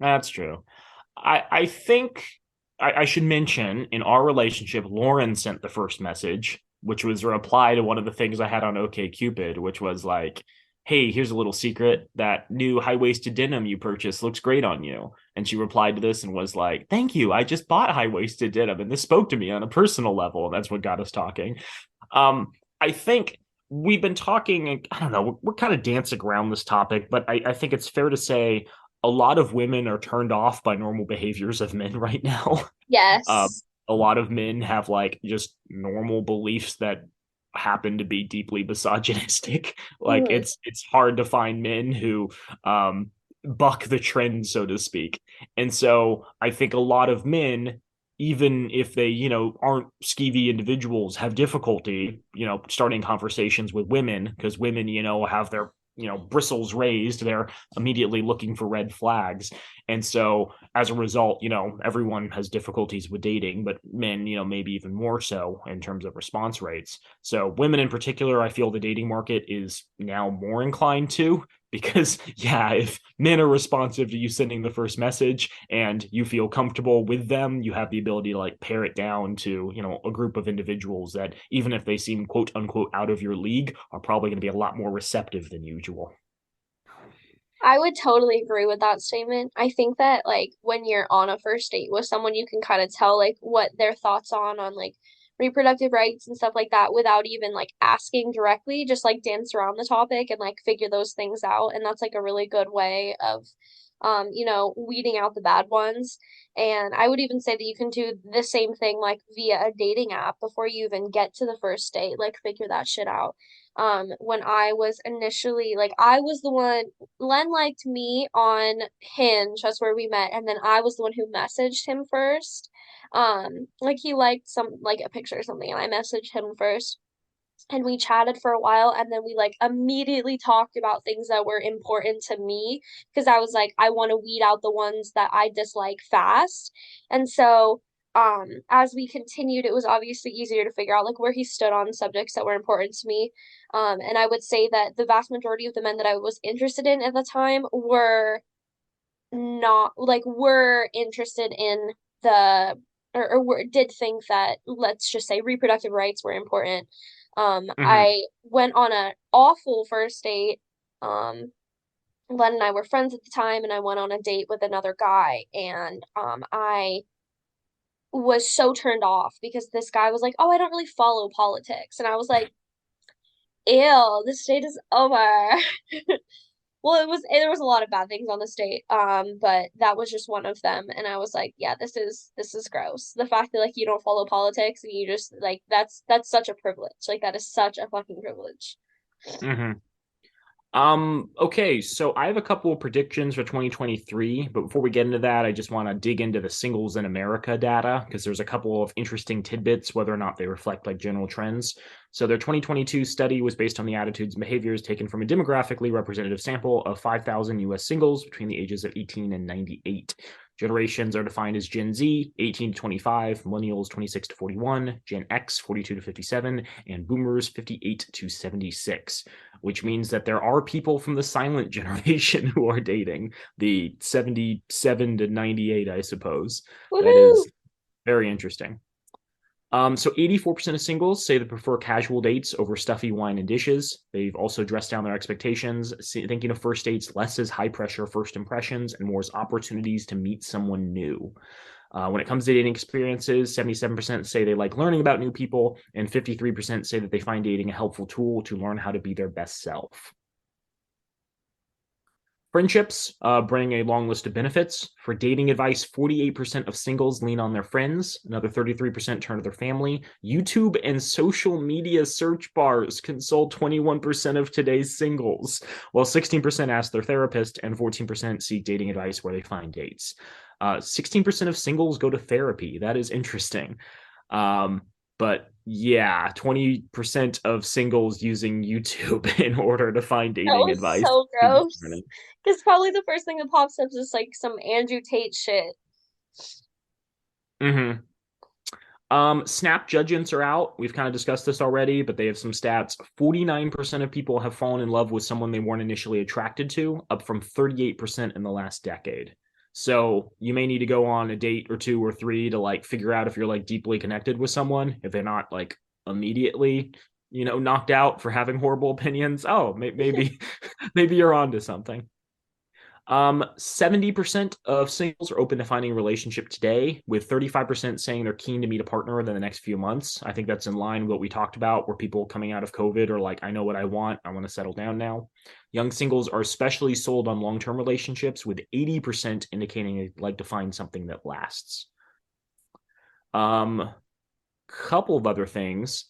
That's true. I think I should mention in our relationship, Lauren sent the first message, which was a reply to one of the things I had on OkCupid, which was like, "Hey, here's a little secret. That new high-waisted denim you purchased looks great on you." And she replied to this and was like, "Thank you. I just bought high-waisted denim, and this spoke to me on a personal level." And that's what got us talking. I think we've been talking, I don't know, we're kind of dancing around this topic, but I think it's fair to say a lot of women are turned off by normal behaviors of men right now. Yes. A lot of men have like just normal beliefs that happen to be deeply misogynistic. Like Mhm. it's hard to find men who buck the trend, so to speak. And so I think a lot of men, even if they, aren't skeevy individuals, have difficulty, starting conversations with women because women, have their bristles raised. They're immediately looking for red flags. And so as a result, everyone has difficulties with dating, but men, maybe even more so in terms of response rates. So women in particular, I feel the dating market is now more inclined to, because yeah, if men are responsive to you sending the first message and you feel comfortable with them, you have the ability to like pare it down to, a group of individuals that, even if they seem quote unquote out of your league, are probably going to be a lot more receptive than usual. I would totally agree with that statement. I think that like when you're on a first date with someone, you can kind of tell like what their thoughts on like reproductive rights and stuff like that without even like asking directly, just like dance around the topic and like figure those things out. And that's like a really good way of weeding out the bad ones. And I would even say that you can do the same thing like via a dating app before you even get to the first date, like figure that shit out. When I was initially like I was the one Len liked me on Hinge, that's where we met, and then I was the one who messaged him first. Like he liked some like a picture or something, and I messaged him first. And we chatted for a while, and then we like immediately talked about things that were important to me because I was like, I want to weed out the ones that I dislike fast. And so as we continued, it was obviously easier to figure out like where he stood on subjects that were important to me. And I would say that the vast majority of the men that I was interested in at the time were not like were interested in the or did think that, let's just say, reproductive rights were important. Mm-hmm. I went on an awful first date. Len and I were friends at the time, and I went on a date with another guy, and I was so turned off because this guy was like, "Oh, I don't really follow politics," and I was like, "Ew, this date is over." Well, there was a lot of bad things on this date, but that was just one of them, and I was like, "Yeah, this is gross." The fact that like you don't follow politics and you just like that's such a privilege. Like that is such a fucking privilege. Mm-hmm. Okay, so I have a couple of predictions for 2023, but before we get into that, I just want to dig into the singles in America data because there's a couple of interesting tidbits, whether or not they reflect like general trends. So their 2022 study was based on the attitudes and behaviors taken from a demographically representative sample of 5,000 US singles between the ages of 18 and 98. Generations are defined as Gen Z, 18 to 25, Millennials, 26 to 41, Gen X, 42 to 57, and Boomers, 58 to 76, which means that there are people from the silent generation who are dating the 77 to 98, I suppose. That Woohoo! is very interesting. So 84% of singles say they prefer casual dates over stuffy wine and dishes. They've also dressed down their expectations, thinking of first dates less as high pressure first impressions and more as opportunities to meet someone new. When it comes to dating experiences, 77% say they like learning about new people, and 53% say that they find dating a helpful tool to learn how to be their best self. Friendships bring a long list of benefits. For dating advice, 48% of singles lean on their friends. Another 33% turn to their family. YouTube and social media search bars console 21% of today's singles, while 16% ask their therapist and 14% seek dating advice where they find dates. 16% of singles go to therapy. That is interesting. Um, but yeah, 20% of singles using YouTube in order to find That dating was advice. so gross. Because probably the first thing that pops up is like some Andrew Tate shit. Mm-hmm. Snap judgments are out. We've kind of discussed this already, but they have some stats. 49% of people have fallen in love with someone they weren't initially attracted to, up from 38% in the last decade. So you may need to go on a date or two or three to like figure out if you're like deeply connected with someone. If they're not like immediately, knocked out for having horrible opinions. Oh, maybe maybe you're onto something. 70% of singles are open to finding a relationship today, with 35% saying they're keen to meet a partner within the next few months. I think that's in line with what we talked about, where people coming out of COVID are like, I know what I want. I want to settle down now. Young singles are especially sold on long term relationships, with 80% indicating they'd like to find something that lasts. Couple of other things.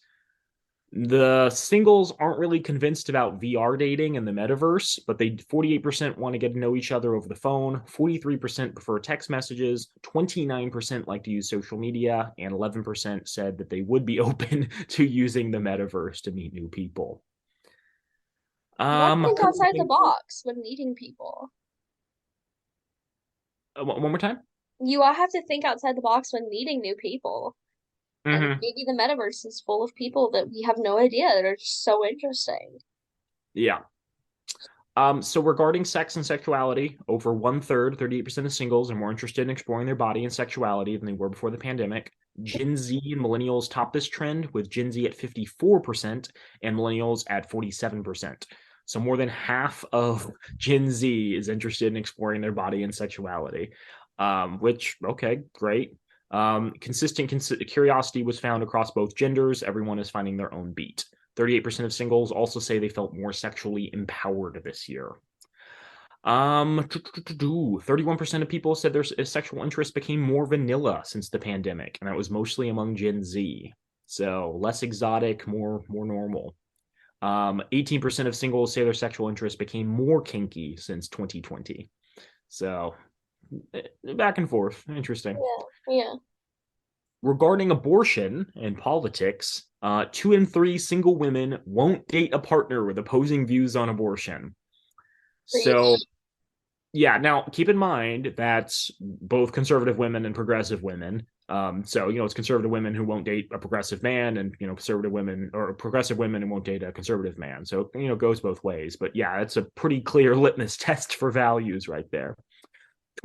The singles aren't really convinced about VR dating and the metaverse, but they 48% want to get to know each other over the phone, 43% prefer text messages, 29% like to use social media, and 11% said that they would be open to using the metaverse to meet new people. You have to A think couple of outside the things. box when meeting people. One more time. You all have to think outside the box when meeting new people. And Mm-hmm. maybe the metaverse is full of people that we have no idea that are just so interesting. Yeah. So regarding sex and sexuality, over one third, 38% of singles are more interested in exploring their body and sexuality than they were before the pandemic. Gen Z and millennials top this trend, with Gen Z at 54% and millennials at 47%. So more than half of Gen Z is interested in exploring their body and sexuality, which, okay, great. Consistent curiosity was found across both genders. Everyone is finding their own beat. 38% of singles also say they felt more sexually empowered this year. 31% of people said their sexual interest became more vanilla since the pandemic, and that was mostly among Gen Z. So less exotic, more normal. 18% of singles say their sexual interest became more kinky since 2020. So back and forth. Interesting. Yeah, yeah. Regarding abortion and politics, 2 in 3 single women won't date a partner with opposing views on abortion. So, Preach. yeah, now keep in mind that's both conservative women and progressive women. So, it's conservative women who won't date a progressive man, and, conservative women or progressive women who won't date a conservative man. So, it goes both ways. But yeah, it's a pretty clear litmus test for values right there.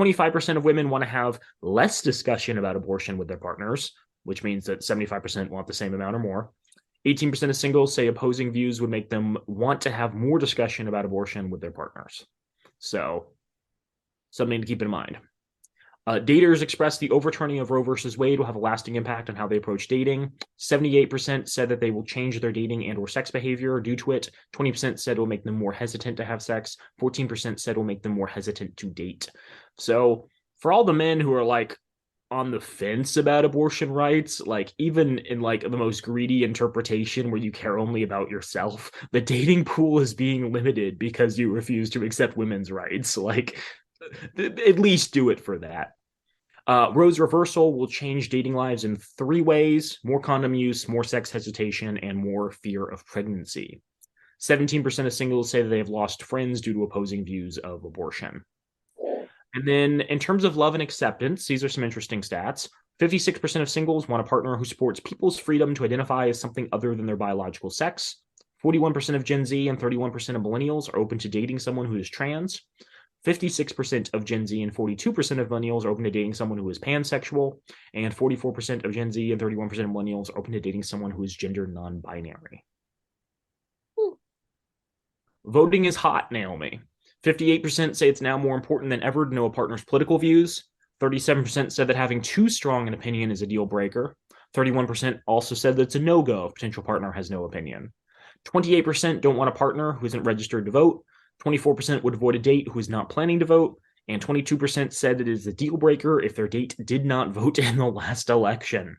25% of women want to have less discussion about abortion with their partners, which means that 75% want the same amount or more. 18% of singles say opposing views would make them want to have more discussion about abortion with their partners. So, something to keep in mind. Daters expressed the overturning of Roe versus Wade will have a lasting impact on how they approach dating. 78% said that they will change their dating and or sex behavior due to it. 20% said it will make them more hesitant to have sex. 14% said it will make them more hesitant to date. So for all the men who are like on the fence about abortion rights, like even in like the most greedy interpretation where you care only about yourself, the dating pool is being limited because you refuse to accept women's rights. Like at least do it for that. Roe's reversal will change dating lives in three ways: more condom use, more sex hesitation, and more fear of pregnancy. 17% of singles say that they have lost friends due to opposing views of abortion. And then in terms of love and acceptance, these are some interesting stats. 56% of singles want a partner who supports people's freedom to identify as something other than their biological sex. 41% of Gen Z and 31% of millennials are open to dating someone who is trans. 56% of Gen Z and 42% of millennials are open to dating someone who is pansexual, and 44% of Gen Z and 31% of millennials are open to dating someone who is gender non-binary. Voting is hot, Naomi. 58% say it's now more important than ever to know a partner's political views. 37% said that having too strong an opinion is a deal breaker. 31% also said that it's a no-go if a potential partner has no opinion. 28% don't want a partner who isn't registered to vote. 24% would avoid a date who is not planning to vote, and 22% said it is a deal breaker if their date did not vote in the last election.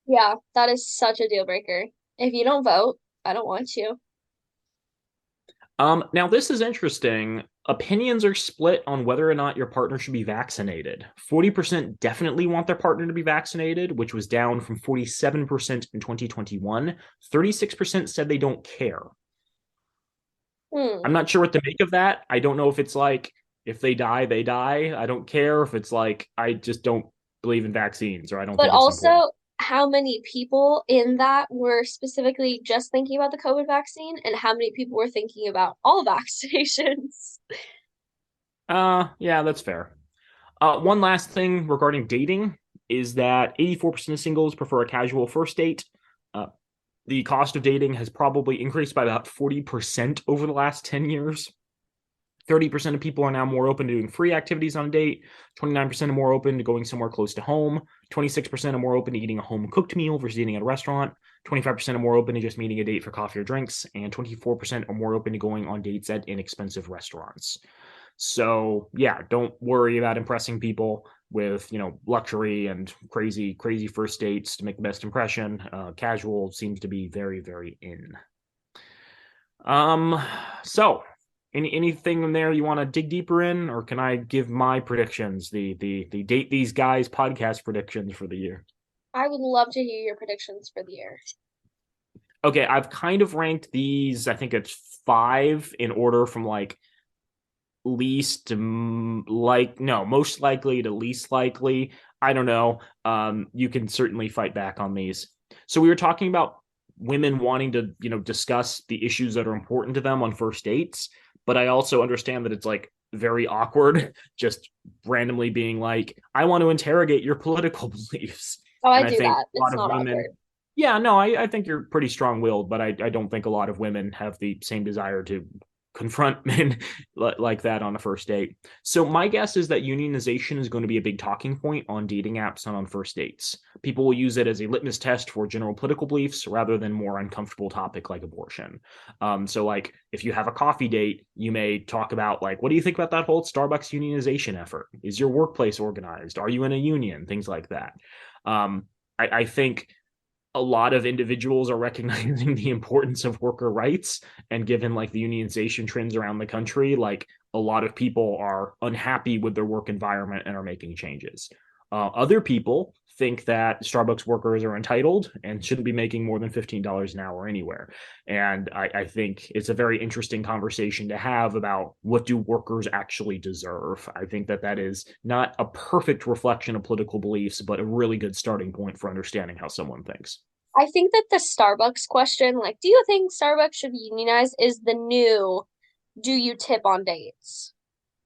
Yeah, that is such a deal breaker. If you don't vote, I don't want you. Now this is interesting. Opinions are split on whether or not your partner should be vaccinated. 40% definitely want their partner to be vaccinated, which was down from 47% in 2021. 36% said they don't care. Hmm. I'm not sure what to make of that. I don't know if it's like if they die, they die. I don't care if it's like I just don't believe in vaccines or I don't But think it's important. also, how many people in that were specifically just thinking about the COVID vaccine, and how many people were thinking about all vaccinations? Yeah, that's fair. One last thing regarding dating is that 84% of singles prefer a casual first date. Uh, the cost of dating has probably increased by about 40% over the last 10 years. 30% of people are now more open to doing free activities on a date. 29% are more open to going somewhere close to home. 26% are more open to eating a home cooked meal versus eating at a restaurant. 25% are more open to just meeting a date for coffee or drinks. And 24% are more open to going on dates at inexpensive restaurants. So yeah, don't worry about impressing people with, luxury and crazy first dates to make the best impression. Casual seems to be very, very in. So anything in there you want to dig deeper in, or can I give my predictions, the date these guys podcast predictions for the year? I would love to hear your predictions for the year. Okay, I've kind of ranked these, I think it's five in order from like least like no most likely to least likely. I don't know. You can certainly fight back on these. So we were talking about women wanting to discuss the issues that are important to them on first dates, but I also understand that it's like very awkward just randomly being like, I want to interrogate your political beliefs. Oh, I And I do think that. a lot It's of not women, awkward. yeah, no, I think you're pretty strong-willed, but I don't think a lot of women have the same desire to confront men like that on a first date. So my guess is that unionization is going to be a big talking point on dating apps and on first dates. People will use it as a litmus test for general political beliefs rather than more uncomfortable topic like abortion. So like if you have a coffee date, you may talk about like, what do you think about that whole Starbucks unionization effort? Is your workplace organized? Are you in a union? Things like that. I think a lot of individuals are recognizing the importance of worker rights, and given like the unionization trends around the country, like a lot of people are unhappy with their work environment and are making changes. Other people think that Starbucks workers are entitled and shouldn't be making more than $15 an hour anywhere. And I think it's a very interesting conversation to have about what do workers actually deserve. I think that that is not a perfect reflection of political beliefs, but a really good starting point for understanding how someone thinks. I think that the Starbucks question, like, do you think Starbucks should be unionized, is the new do you tip on dates?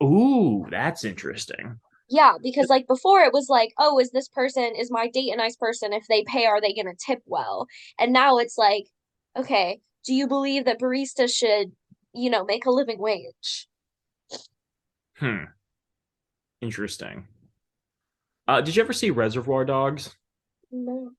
Ooh, that's interesting. Yeah, because like before it was like, oh, is my date a nice person? If they pay, are they gonna tip well? And now it's like, Okay. Do you believe that baristas should, make a living wage? Hmm. Interesting. Did you ever see Reservoir Dogs? No.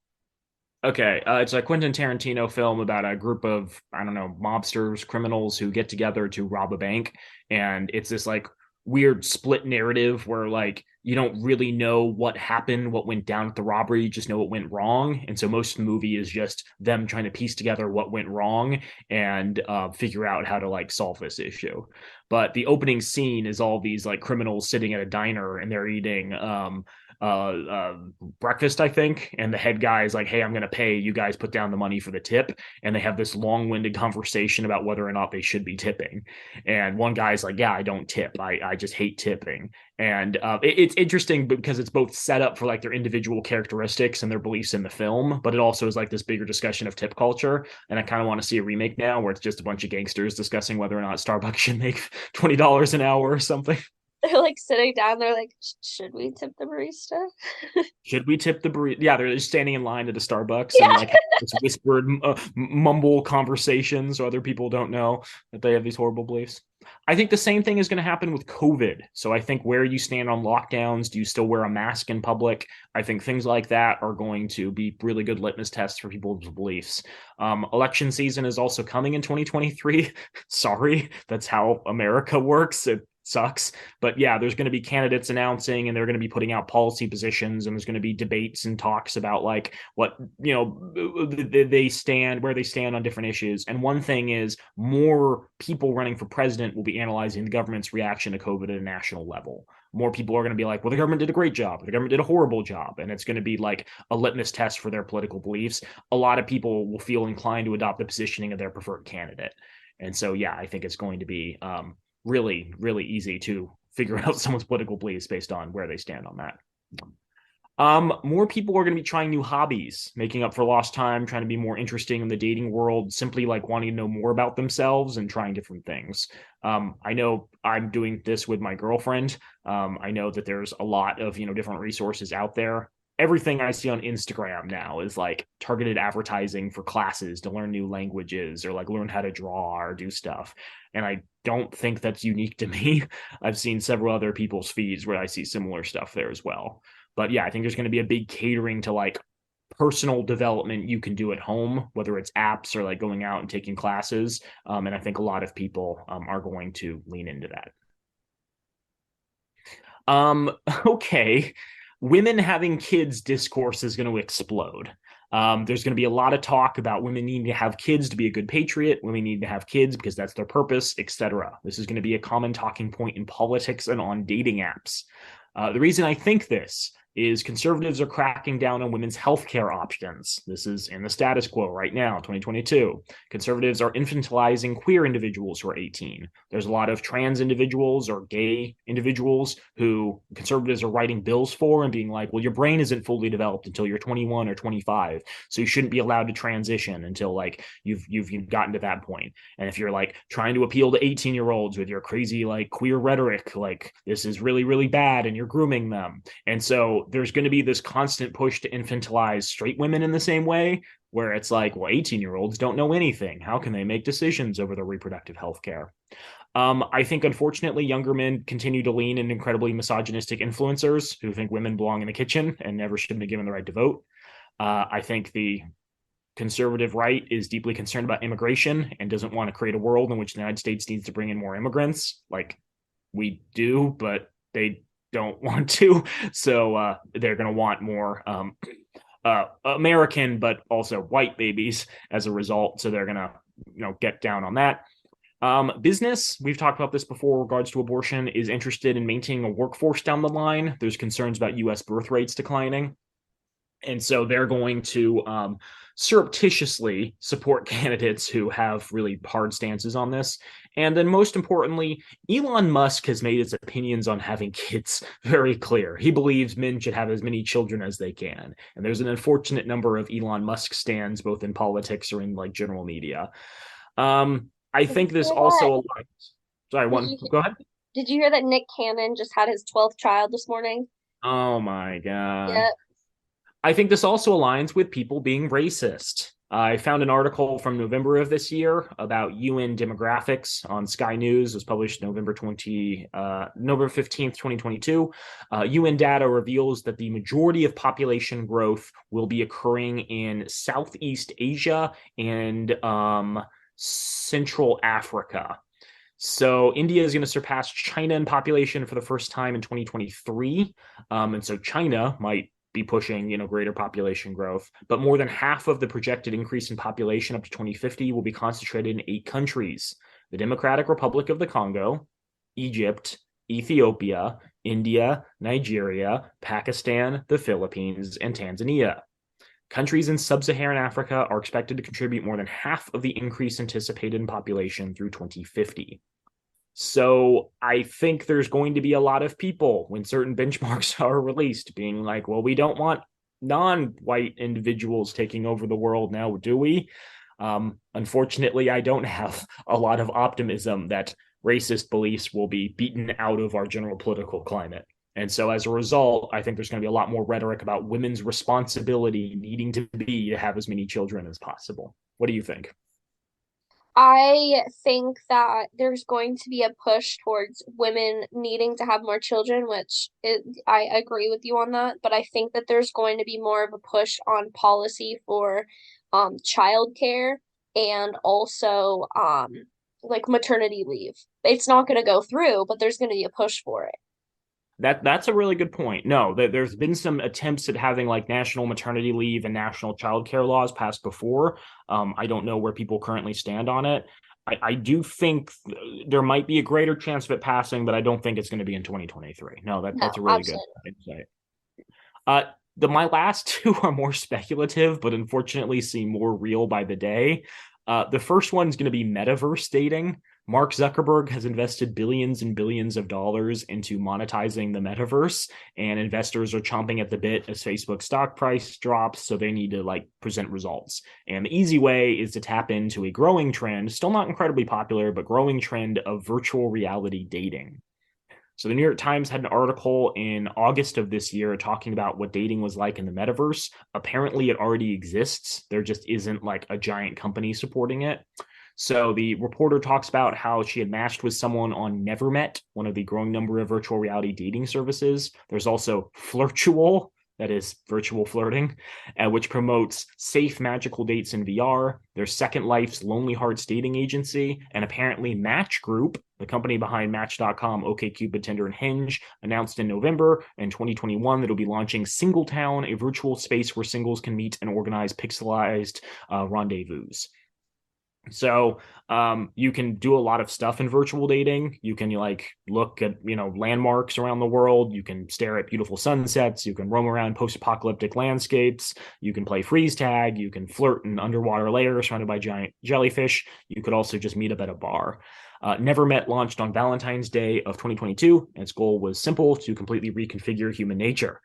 Okay, it's a Quentin Tarantino film about a group of, I don't know, mobsters, criminals who get together to rob a bank. And it's this like weird split narrative where like you don't really know what happened, what went down at the robbery, you just know what went wrong. And so most of the movie is just them trying to piece together what went wrong and figure out how to like solve this issue. But the opening scene is all these like criminals sitting at a diner and they're eating uh, uh, breakfast, I think. And the head guy is like, "Hey, I'm going to pay. You guys put down the money for the tip." And they have this long-winded conversation about whether or not they should be tipping. And one guy's like, "Yeah, I don't tip. I just hate tipping." And it's interesting because it's both set up for like their individual characteristics and their beliefs in the film, but it also is like this bigger discussion of tip culture. And I kind of want to see a remake now where it's just a bunch of gangsters discussing whether or not Starbucks should make $20 an hour or something. They're like sitting down, they're like, should we tip the barista? Should we tip the burrito? Yeah, they're just standing in line at a Starbucks and Yeah. like this whispered mumble conversation, so other people don't know that they have these horrible beliefs. I think the same thing is going to happen with COVID. So I think where you stand on lockdowns, do you still wear a mask in public? I think things like that are going to be really good litmus tests for people's beliefs. Election season is also coming in 2023. Sorry, that's how America works. It sucks. But yeah, there's going to be candidates announcing and they're going to be putting out policy positions and there's going to be debates and talks about like what, they stand, where they stand on different issues. And one thing is more people running for president will be analyzing the government's reaction to COVID at a national level. More people are going to be like, well, the government did a great job. The government did a horrible job. And it's going to be like a litmus test for their political beliefs. A lot of people will feel inclined to adopt the positioning of their preferred candidate. And so, yeah, I think it's going to be really, really easy to figure out someone's political beliefs based on where they stand on that. More people are going to be trying new hobbies, making up for lost time, trying to be more interesting in the dating world, simply like wanting to know more about themselves and trying different things. I know I'm doing this with my girlfriend. I know that there's a lot of different resources out there. Everything I see on Instagram now is like targeted advertising for classes to learn new languages or like learn how to draw or do stuff. And I don't think that's unique to me. I've seen several other people's feeds where I see similar stuff there as well. But yeah, I think there's going to be a big catering to like personal development you can do at home, whether it's apps or like going out and taking classes. And I think a lot of people are going to lean into that. Okay. Women having kids discourse is going to explode. There's going to be a lot of talk about women needing to have kids to be a good patriot. Women need to have kids because that's their purpose, etc. This is going to be a common talking point in politics and on dating apps. The reason I think this is conservatives are cracking down on women's healthcare options. This is in the status quo right now, 2022. Conservatives are infantilizing queer individuals who are 18. There's a lot of trans individuals or gay individuals who conservatives are writing bills for and being like, well, your brain isn't fully developed until you're 21 or 25, so you shouldn't be allowed to transition until like you've gotten to that point. And if you're like trying to appeal to 18-year-olds with your crazy like queer rhetoric, like this is really, really bad and you're grooming them. And so there's going to be this constant push to infantilize straight women in the same way, where it's like, well, 18-year-olds don't know anything. How can they make decisions over their reproductive health care? I think, unfortunately, younger men continue to lean in incredibly misogynistic influencers who think women belong in the kitchen and never should be given the right to vote. I think the conservative right is deeply concerned about immigration and doesn't want to create a world in which the United States needs to bring in more immigrants. Like we do, but they don't want to. So they're going to want more American, but also white babies as a result. So they're going to, get down on that. Business, we've talked about this before, in regards to abortion, is interested in maintaining a workforce down the line. There's concerns about U.S. birth rates declining. And so they're going to surreptitiously support candidates who have really hard stances on this. And then, most importantly, Elon Musk has made his opinions on having kids very clear. He believes men should have as many children as they can. And there's an unfortunate number of Elon Musk stands, both in politics or in like general media. I Did you think this hear that? also aligns. Sorry, Did one. you Go ahead. did you hear that Nick Cannon just had his 12th child this morning? Oh my God. Yeah. I think this also aligns with people being racist. I found an article from November of this year about UN demographics on Sky News. It was published November 15th, 2022. UN data reveals that the majority of population growth will be occurring in Southeast Asia and Central Africa. So India is going to surpass China in population for the first time in 2023. And so China might be pushing, greater population growth, but more than half of the projected increase in population up to 2050 will be concentrated in 8 countries: the Democratic Republic of the Congo, Egypt, Ethiopia, India, Nigeria, Pakistan, the Philippines, and Tanzania. Countries in sub-Saharan Africa are expected to contribute more than half of the increase anticipated in population through 2050. So I think there's going to be a lot of people when certain benchmarks are released being like, well, we don't want non-white individuals taking over the world now, do we? Unfortunately, I don't have a lot of optimism that racist beliefs will be beaten out of our general political climate. And so as a result, I think there's going to be a lot more rhetoric about women's responsibility needing to be to have as many children as possible. What do you think? I think that there's going to be a push towards women needing to have more children, I agree with you on that, but I think that there's going to be more of a push on policy for childcare and also like maternity leave. It's not going to go through, but there's going to be a push for it. That's a really good point. No, there's been some attempts at having like national maternity leave and national childcare laws passed before. I don't know where people currently stand on it. I do think there might be a greater chance of it passing, but I don't think it's going to be in 2023. No, No, that's a really good absolutely. insight. Uh, my last two are more speculative, but unfortunately seem more real by the day. The first one is going to be metaverse dating. Mark Zuckerberg has invested billions and billions of dollars into monetizing the metaverse, and investors are chomping at the bit as Facebook stock price drops, so they need to like present results. And the easy way is to tap into a growing trend, still not incredibly popular, but growing trend of virtual reality dating. So the New York Times had an article in August of this year talking about what dating was like in the metaverse. Apparently, it already exists. There just isn't like a giant company supporting it. So the reporter talks about how she had matched with someone on NeverMet, one of the growing number of virtual reality dating services. There's also Flirtual, that is virtual flirting, which promotes safe magical dates in VR. There's Second Life's Lonely Hearts dating agency, and apparently Match Group, the company behind Match.com, OkCupid, Tinder, and Hinge, announced in November in 2021 that it'll be launching Singletown, a virtual space where singles can meet and organize pixelized rendezvous. So you can do a lot of stuff in virtual dating. You can like look at landmarks around the world. You can stare at beautiful sunsets. You can roam around post-apocalyptic landscapes. You can play freeze tag. You can flirt in underwater layers surrounded by giant jellyfish. You could also just meet up at a bar. NeverMet launched on Valentine's Day of 2022, and its goal was simple: to completely reconfigure human nature.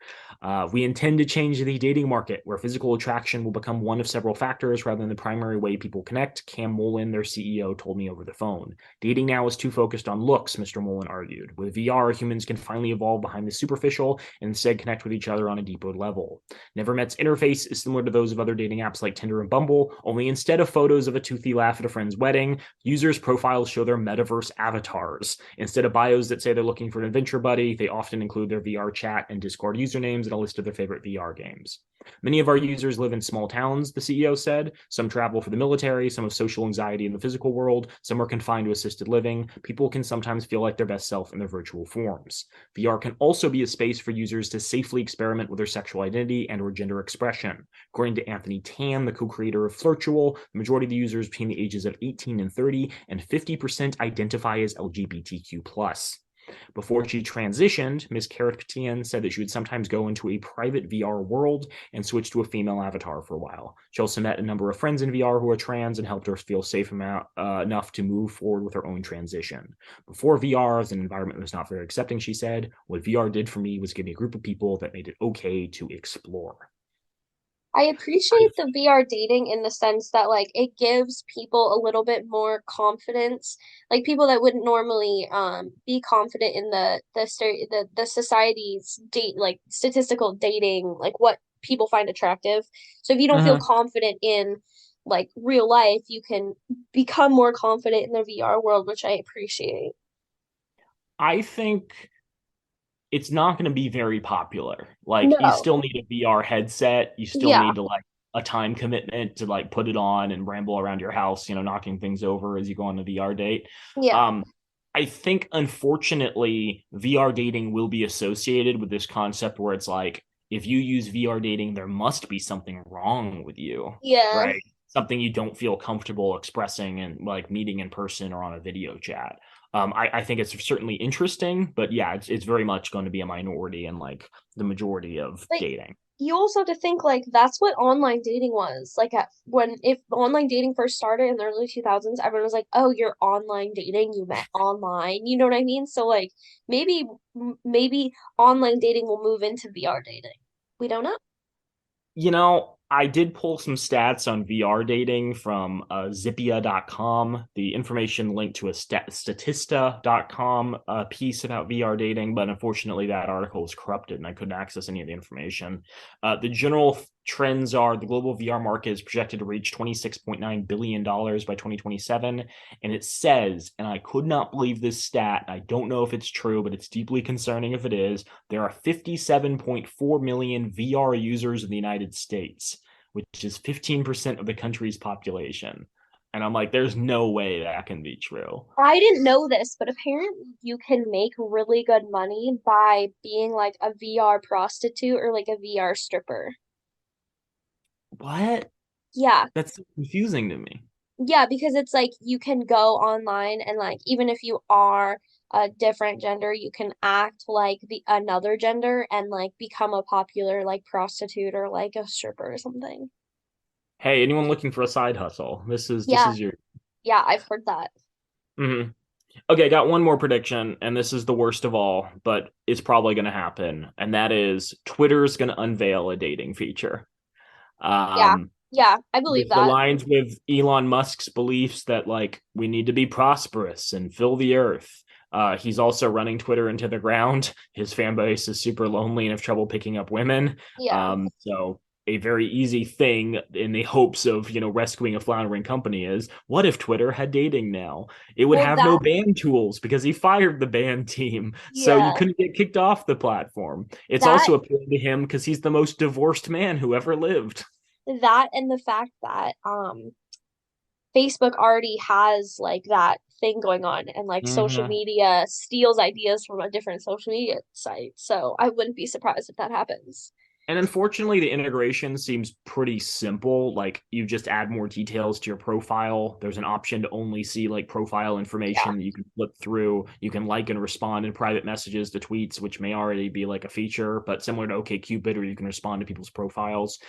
We intend to change the dating market, where physical attraction will become one of several factors rather than the primary way people connect, Cam Mullen, their CEO, told me over the phone. Dating now is too focused on looks, Mr. Mullen argued. With VR, humans can finally evolve behind the superficial and instead connect with each other on a deeper level. NeverMet's interface is similar to those of other dating apps like Tinder and Bumble, only instead of photos of a toothy laugh at a friend's wedding, users' profiles show their metaverse avatars. Instead of bios that say they're looking for an adventure buddy, they often include their VR chat and Discord usernames and a list of their favorite VR games. Many of our users live in small towns, the CEO said. Some travel for the military, some have social anxiety in the physical world, some are confined to assisted living. People can sometimes feel like their best self in their virtual forms. VR can also be a space for users to safely experiment with their sexual identity and or gender expression. According to Anthony Tan, the co-creator of Flirtual, the majority of the users between the ages of 18 and 30 and 50% identify as LGBTQ+. Before she transitioned, Ms. Karapetian said that she would sometimes go into a private VR world and switch to a female avatar for a while. She also met a number of friends in VR who are trans and helped her feel safe enough to move forward with her own transition. Before VR, as an environment was not very accepting, she said, what VR did for me was give me a group of people that made it okay to explore. I appreciate the VR dating in the sense that like it gives people a little bit more confidence, like people that wouldn't normally be confident in the society's date like statistical dating, like what people find attractive. So if you don't feel Uh-huh. confident in like real life, you can become more confident in the VR world, which I appreciate. I think it's not going to be very popular. Like you No. still need a VR headset. You still Yeah. need to like a time commitment to like put it on and ramble around your house, knocking things over as you go on a VR date. Yeah. Um, I think unfortunately VR dating will be associated with this concept where it's like if you use VR dating, there must be something wrong with you, Yeah. right? Something you don't feel comfortable expressing and like meeting in person or on a video chat. I think it's certainly interesting, but yeah, it's very much going to be a minority and like the majority of Like dating. you also have to think like that's what online dating was. Like at when if online dating first started in the early 2000s, everyone was like, "Oh, you're online dating, you met online." You know what I mean? So like maybe online dating will move into VR dating. We don't know. I did pull some stats on VR dating from Zippia.com, the information linked to a Statista.com piece about VR dating, but unfortunately that article was corrupted and I couldn't access any of the information. The general trends are the global VR market is projected to reach $26.9 billion by 2027. And it says, and I could not believe this stat, I don't know if it's true, but it's deeply concerning if it is, there are 57.4 million VR users in the United States, which is 15% of the country's population. And I'm like, there's no way that can be true. I didn't know this, but apparently you can make really good money by being like a VR prostitute or like a VR stripper. What? Yeah. That's so confusing to me. Yeah, because it's like you can go online and like even if you are a different gender, you can act like the another gender and like become a popular like prostitute or like a stripper or something. Hey, anyone looking for a side hustle? This Yeah, is your. yeah, I've heard that. Mhm. Okay, got one more prediction, and this is the worst of all, but it's probably going to happen, and that is Twitter's going to unveil a dating feature. Yeah, Um, yeah, I believe this that. aligns with Elon Musk's beliefs that like we need to be prosperous and fill the earth. He's also running Twitter into the ground. His fan base is super lonely and have trouble picking up women. Yeah. So a very easy thing in the hopes of rescuing a floundering company is what if Twitter had dating now? It would Well, have no that, ban tools because he fired the ban team, so you yeah, couldn't get kicked off the platform. It's that also appealing to him because he's the most divorced man who ever lived. that and the fact that Facebook already has like that thing going on and like social Mhm. media steals ideas from a different social media site. So I wouldn't be surprised if that happens. And unfortunately, the integration seems pretty simple. Like you just add more details to your profile. There's an option to only see like profile Yeah. information that you can flip through. You can like and respond in private messages to tweets, which may already be like a feature, but similar to OkCupid, where you can respond to people's profiles.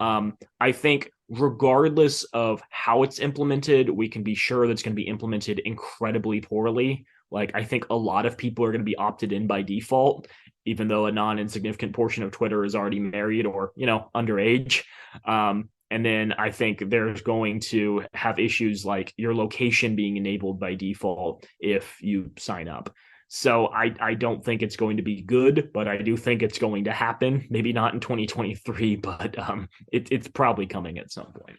I think regardless of how it's implemented, we can be sure that it's going to be implemented incredibly poorly. Like I think a lot of people are going to be opted in by default, even though a non-insignificant portion of Twitter is already married or, underage. And then I think there's going to have issues like your location being enabled by default if you sign up. So I don't think it's going to be good, but I do think it's going to happen. Maybe not in 2023, but it's probably coming at some point.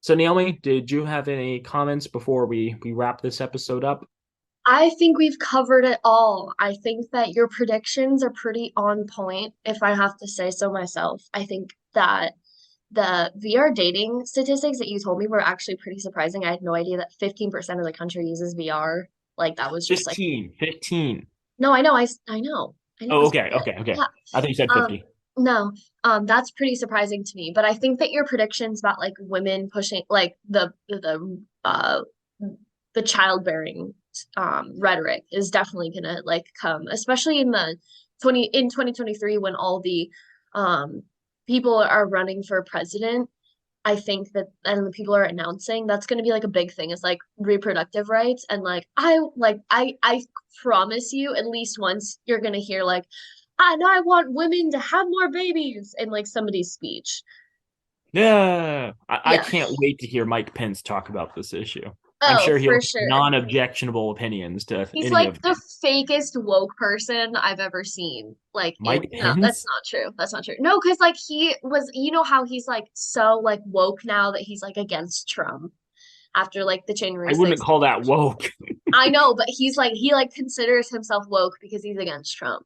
So Naomi, did you have any comments before we wrap this episode up? I think we've covered it all. I think that your predictions are pretty on point, if I have to say so myself. I think that the VR dating statistics that you told me were actually pretty surprising. I had no idea that 15% of the country uses VR. Like that was just like, 15. no, I know. I know Oh, it's okay, good. okay. Yeah. I think you said Um, 50. no, that's pretty surprising to me. But I think that your predictions about like women pushing like the childbearing rhetoric is definitely gonna like come, especially in the 2023 when all the um people are running for president. I think that and the people are announcing that's going to be like a big thing is like reproductive rights and I promise you at least once you're going to hear like I want women to have more babies in like somebody's speech. Yeah, I Yeah. can't wait to hear Mike Pence talk about this issue. I'm Oh, sure he'll for have sure. non-objectionable opinions to He's any like of the them. fakest woke person I've ever seen. Like Mike no, that's Pence? not true. That's not true. No, because like he was, you know how he's like so like woke now that he's like against Trump after like the January I wouldn't 6th. call that woke. I know, but he's like he like considers himself woke because he's against Trump.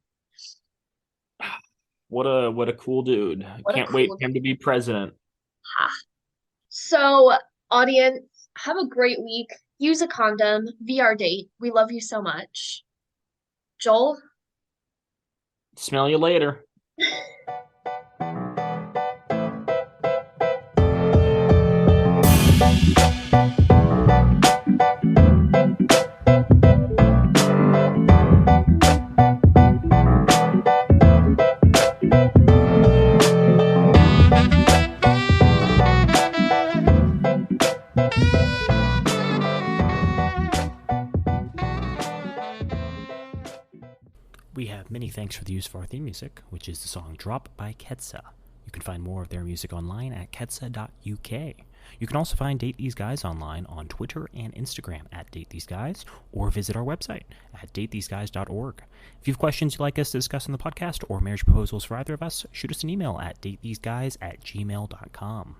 What a cool dude. What a Can't wait cool for him dude. to be president. Ha. So, audience, have a great week. Use a condom. VR date. We love you so much. Joel? Smell you later. We have many thanks for the use of our theme music, which is the song Drop by Ketsa. You can find more of their music online at ketsa.uk. You can also find Date These Guys online on Twitter and Instagram at Date These Guys, or visit our website at datetheseguys.org. If you have questions you'd like us to discuss on the podcast or marriage proposals for either of us, shoot us an email at datetheseguys@gmail.com.